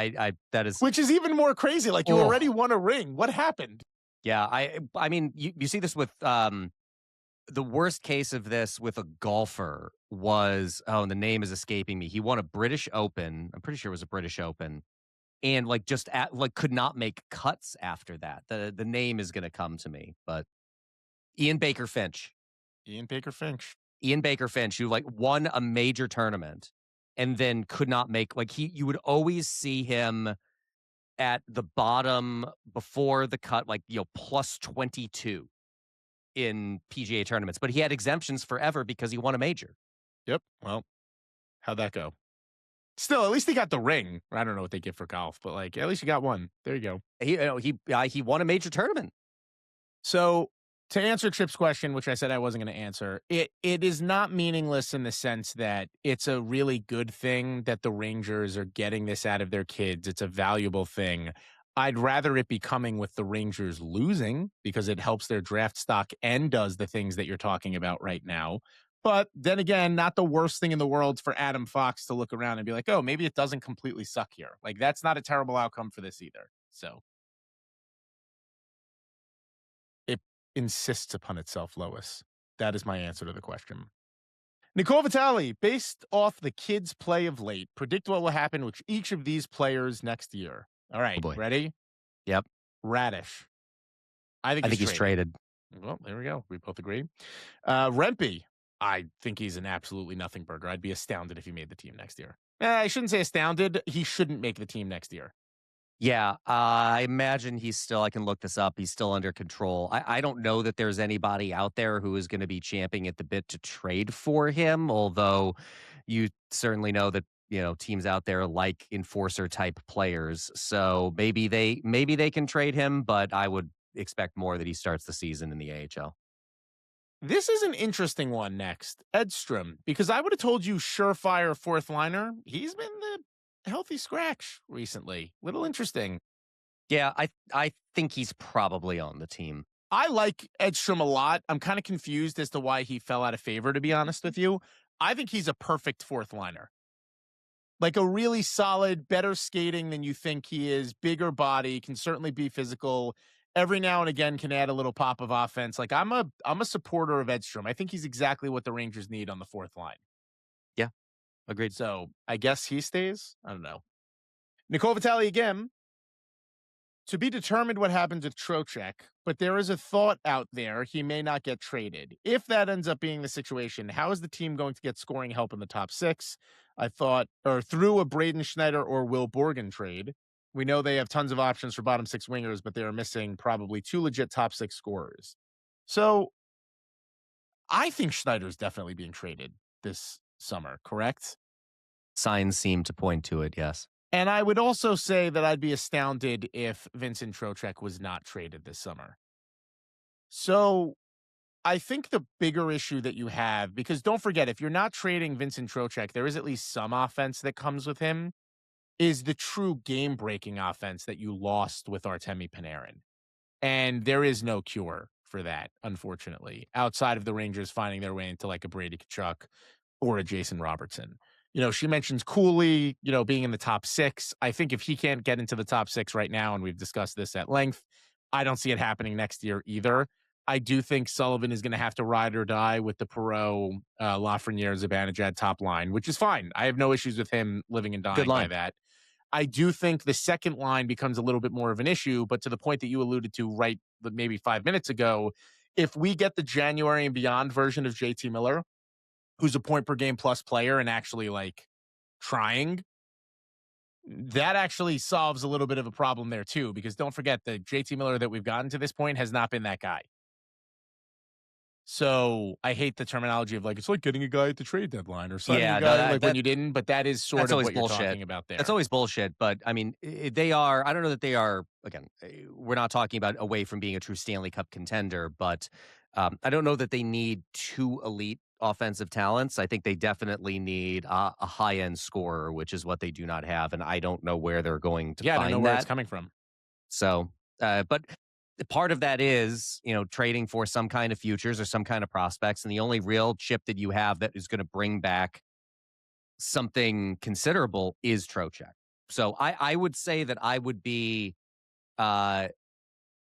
which is even more crazy. Like, you already won a ring. What happened? Yeah, I mean, you see this with the worst case of this with a golfer was, the name is escaping me. He won a British Open. I'm pretty sure it was a British Open, and like could not make cuts after that. The name is going to come to me, but Ian Baker Finch, who like won a major tournament and then could not make, like, you would always see him at the bottom before the cut, like, plus 22 in PGA tournaments, but he had exemptions forever because he won a major. Yep. Well, how'd that go? Still, at least he got the ring. I don't know what they get for golf, but, like, at least you got one. There you go. He won a major tournament. So, to answer Chip's question, which I said I wasn't going to answer, it is not meaningless in the sense that it's a really good thing that the Rangers are getting this out of their kids. It's a valuable thing. I'd rather it be coming with the Rangers losing because it helps their draft stock and does the things that you're talking about right now. But then again, not the worst thing in the world for Adam Fox to look around and be like, oh, maybe it doesn't completely suck here. Like, that's not a terrible outcome for this either. So it insists upon itself, Lois. That is my answer to the question. Nicole Vitale, based off the kids' play of late, predict what will happen with each of these players next year. All right, ready? Yep. Radish. I think he's traded. Well, there we go. We both agree. Rempe. I think he's an absolutely nothing burger. I'd be astounded if he made the team next year. I shouldn't say astounded. He shouldn't make the team next year. Yeah, I imagine he's still, I can look this up, he's still under control. I don't know that there's anybody out there who is going to be champing at the bit to trade for him, although you certainly know that, teams out there like enforcer type players. So maybe they can trade him, but I would expect more that he starts the season in the AHL. This is an interesting one next. Edstrom, because I would have told you surefire fourth liner. He's been the healthy scratch recently. Little interesting. Yeah, I think he's probably on the team. I like Edstrom a lot. I'm kind of confused as to why he fell out of favor, to be honest with you. I think he's a perfect fourth liner. Like, a really solid, better skating than you think he is, bigger body, can certainly be physical. Every now and again can add a little pop of offense. Like, I'm a supporter of Edstrom. I think he's exactly what the Rangers need on the fourth line. Yeah, agreed. So I guess he stays. I don't know. Nicole Vitale again. To be determined what happens with Trocheck, but there is a thought out there he may not get traded. If that ends up being the situation, how is the team going to get scoring help in the top six? I thought, or through a Braden Schneider or Will Borgen trade. We know they have tons of options for bottom six wingers, but they are missing probably two legit top six scorers. So I think Schneider's definitely being traded this summer, correct? Signs seem to point to it, yes. And I would also say that I'd be astounded if Vincent Trocheck was not traded this summer. So I think the bigger issue that you have, because don't forget, if you're not trading Vincent Trocheck, there is at least some offense that comes with him, is the true game-breaking offense that you lost with Artemi Panarin. And there is no cure for that, unfortunately, outside of the Rangers finding their way into like a Brady Tkachuk or a Jason Robertson. She mentions Cooley, being in the top six. I think if he can't get into the top six right now, and we've discussed this at length, I don't see it happening next year either. I do think Sullivan is going to have to ride or die with the Perreault, Lafreniere, Zibanejad top line, which is fine. I have no issues with him living and dying by that. I do think the second line becomes a little bit more of an issue, but to the point that you alluded to right maybe 5 minutes ago, if we get the January and beyond version of JT Miller, who's a point per game plus player and actually like trying, that actually solves a little bit of a problem there too, because don't forget the JT Miller that we've gotten to this point has not been that guy. So I hate the terminology of like, it's like getting a guy at the trade deadline or signing a guy when you didn't, but that is sort of what you're talking about there. That's always bullshit. But I mean, they are, I don't know that they are, again, we're not talking about away from being a true Stanley Cup contender, but I don't know that they need two elite offensive talents. I think they definitely need a high-end scorer, which is what they do not have. And I don't know where they're going to find that. I don't know where it's coming from. So, but part of that is, trading for some kind of futures or some kind of prospects. And the only real chip that you have that is going to bring back something considerable is Trocheck. So I would say that I would be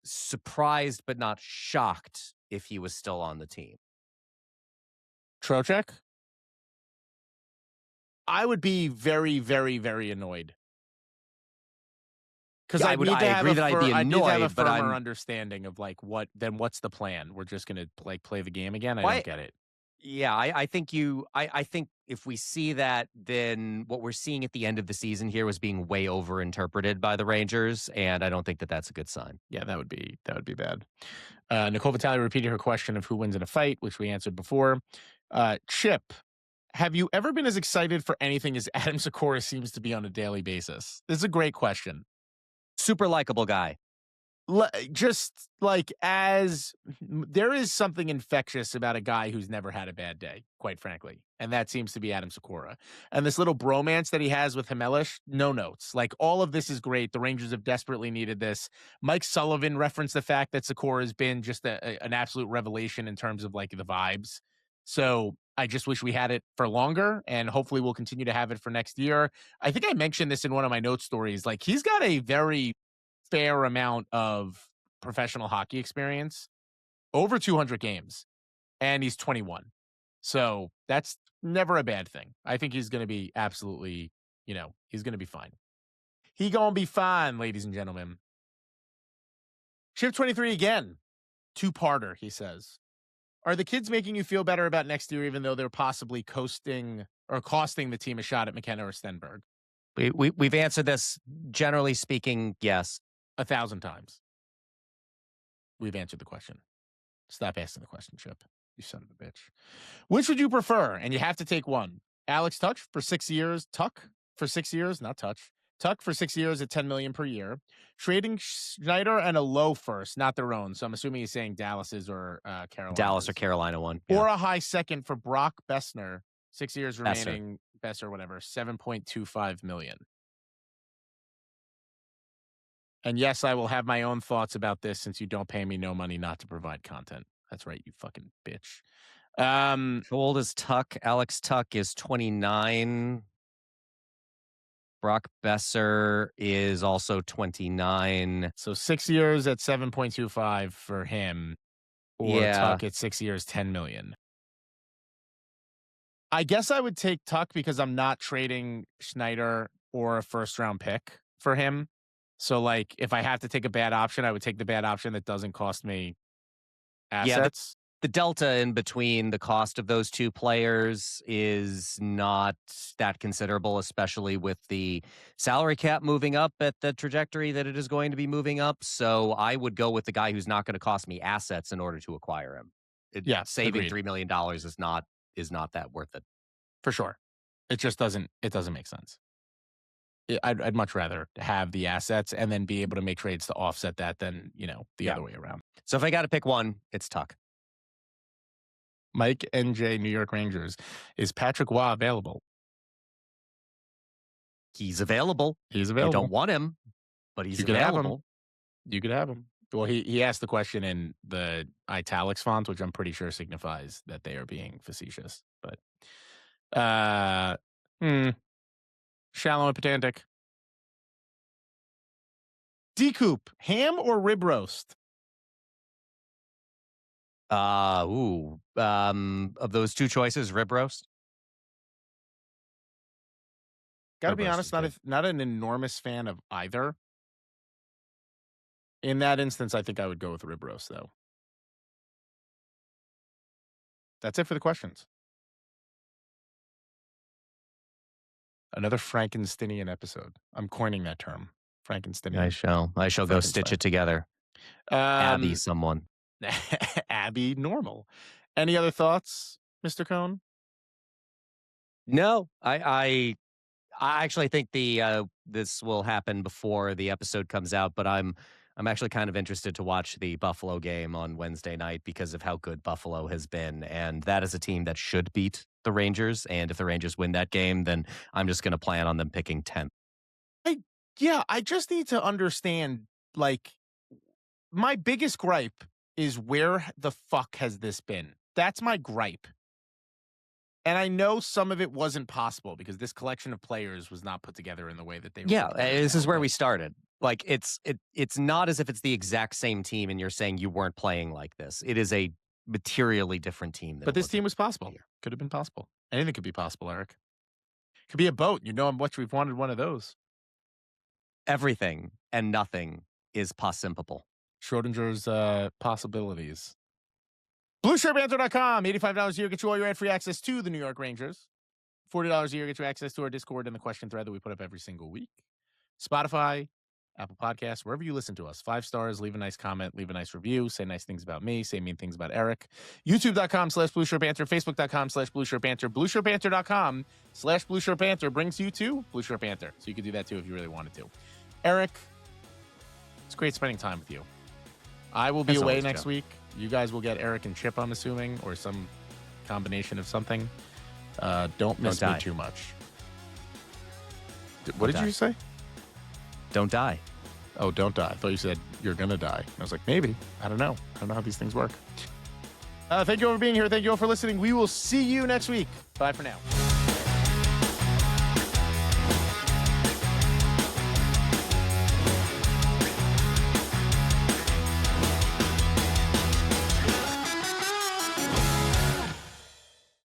surprised but not shocked if he was still on the team. Trocheck? I would be very, very, very annoyed. Because I need to have a firmer understanding of like what's the plan? We're just gonna like play the game again. I don't get it. Yeah, I think I think if we see that, then what we're seeing at the end of the season here was being way overinterpreted by the Rangers, and I don't think that that's a good sign. Yeah, that would be bad. Nicole Vitale repeated her question of who wins in a fight, which we answered before. Chip, have you ever been as excited for anything as Adam Sikora seems to be on a daily basis? This is a great question. Super likable guy. Just like there is something infectious about a guy who's never had a bad day, quite frankly. And that seems to be Adam Sikora. And this little bromance that he has with Hemelish, no notes. Like all of this is great. The Rangers have desperately needed this. Mike Sullivan referenced the fact that Sikora has been just an absolute revelation in terms of like the vibes. So I just wish we had it for longer, and hopefully we'll continue to have it for next year. I think I mentioned this in one of my note stories. Like he's got a very fair amount of professional hockey experience, over 200 games, and he's 21. So that's never a bad thing. I think he's going to be absolutely, he's going to be fine. He going to be fine, ladies and gentlemen. Chip 23 again. Two-parter, he says. Are the kids making you feel better about next year, even though they're possibly costing or costing the team a shot at McKenna or Stenberg? We've answered this, generally speaking, yes. 1,000 times. We've answered the question. Stop asking the question, Chip. You son of a bitch. Which would you prefer? And you have to take one. Alex Tuch for 6 years. Tuch for 6 years, not Touch. Tuch for 6 years at $10 million per year. Trading Schneider and a low first, not their own. So I'm assuming he's saying Dallas's or Carolina. Dallas or Carolina one. Yeah. Or a high second for Brock Besser. 6 years remaining. Besser, whatever. $7.25 million. And yes, I will have my own thoughts about this since you don't pay me no money not to provide content. That's right, you fucking bitch. How old is Tuch? Alex Tuch is 29. Brock Besser is also 29. So 6 years at 7.25 for him. Or Tuch at 6 years, 10 million. I guess I would take Tuch because I'm not trading Schneider or a first round pick for him. So, like, if I have to take a bad option, I would take the bad option that doesn't cost me assets. The delta in between the cost of those two players is not that considerable, especially with the salary cap moving up at the trajectory that it is going to be moving up. So I would go with the guy who's not going to cost me assets in order to acquire him. Saving agreed. $3 million is not that worth it. For sure. It just doesn't make sense. I'd much rather have the assets and then be able to make trades to offset that than, the other way around. So if I got to pick one, it's Tuck. Mike NJ, New York Rangers. Is Patrick Waugh available? He's available. He's available. You don't want him, but he's available. You could have him. Well, he asked the question in the italics font, which I'm pretty sure signifies that they are being facetious. But, shallow and pedantic. D-Coop, ham or rib roast? Of those two choices, rib roast. Gotta be honest, not an enormous fan of either. In that instance, I think I would go with rib roast, though. That's it for the questions. Another Frankensteinian episode. I'm coining that term. Frankensteinian. I shall go stitch it together. Abby someone. Abby normal. Any other thoughts, Mr. Kohn? No, I actually think this will happen before the episode comes out, but I'm actually kind of interested to watch the Buffalo game on Wednesday night because of how good Buffalo has been, and that is a team that should beat the Rangers. And if the Rangers win that game, then I'm just going to plan on them picking 10th. I just need to understand. Like, my biggest gripe is where the fuck has this been? That's my gripe. And I know some of it wasn't possible because this collection of players was not put together in the way that they were. Yeah, this is where we started. Like, it's not as if it's the exact same team and you're saying you weren't playing like this. It is a materially different team. But this team was possible. Could have been possible. Anything could be possible, Eric. Could be a boat. You know how much we've wanted one of those. Everything and nothing is possible. Schrodinger's possibilities. BlueshirtBandwidth.com. $85 a year gets you all your ad-free access to the New York Rangers. $40 a year gets you access to our Discord and the question thread that we put up every single week. Spotify, Apple Podcasts, wherever you listen to us. 5 stars, leave a nice comment, leave a nice review, say nice things about me, say mean things about Eric. YouTube.com/BlueShirtBanter, Facebook.com/BlueShirtBanter, BlueShirtBanter.com/BlueShirtBanter brings you to Blueshirt Banter. So you could do that too if you really wanted to. Eric, it's great spending time with you. I will be away next week. You guys will get Eric and Chip, I'm assuming, or some combination of something. Don't miss me too much. What did you say? Don't die. Oh, don't die. I thought you said you're going to die. I was like, maybe. I don't know. I don't know how these things work. Thank you all for being here. Thank you all for listening. We will see you next week. Bye for now.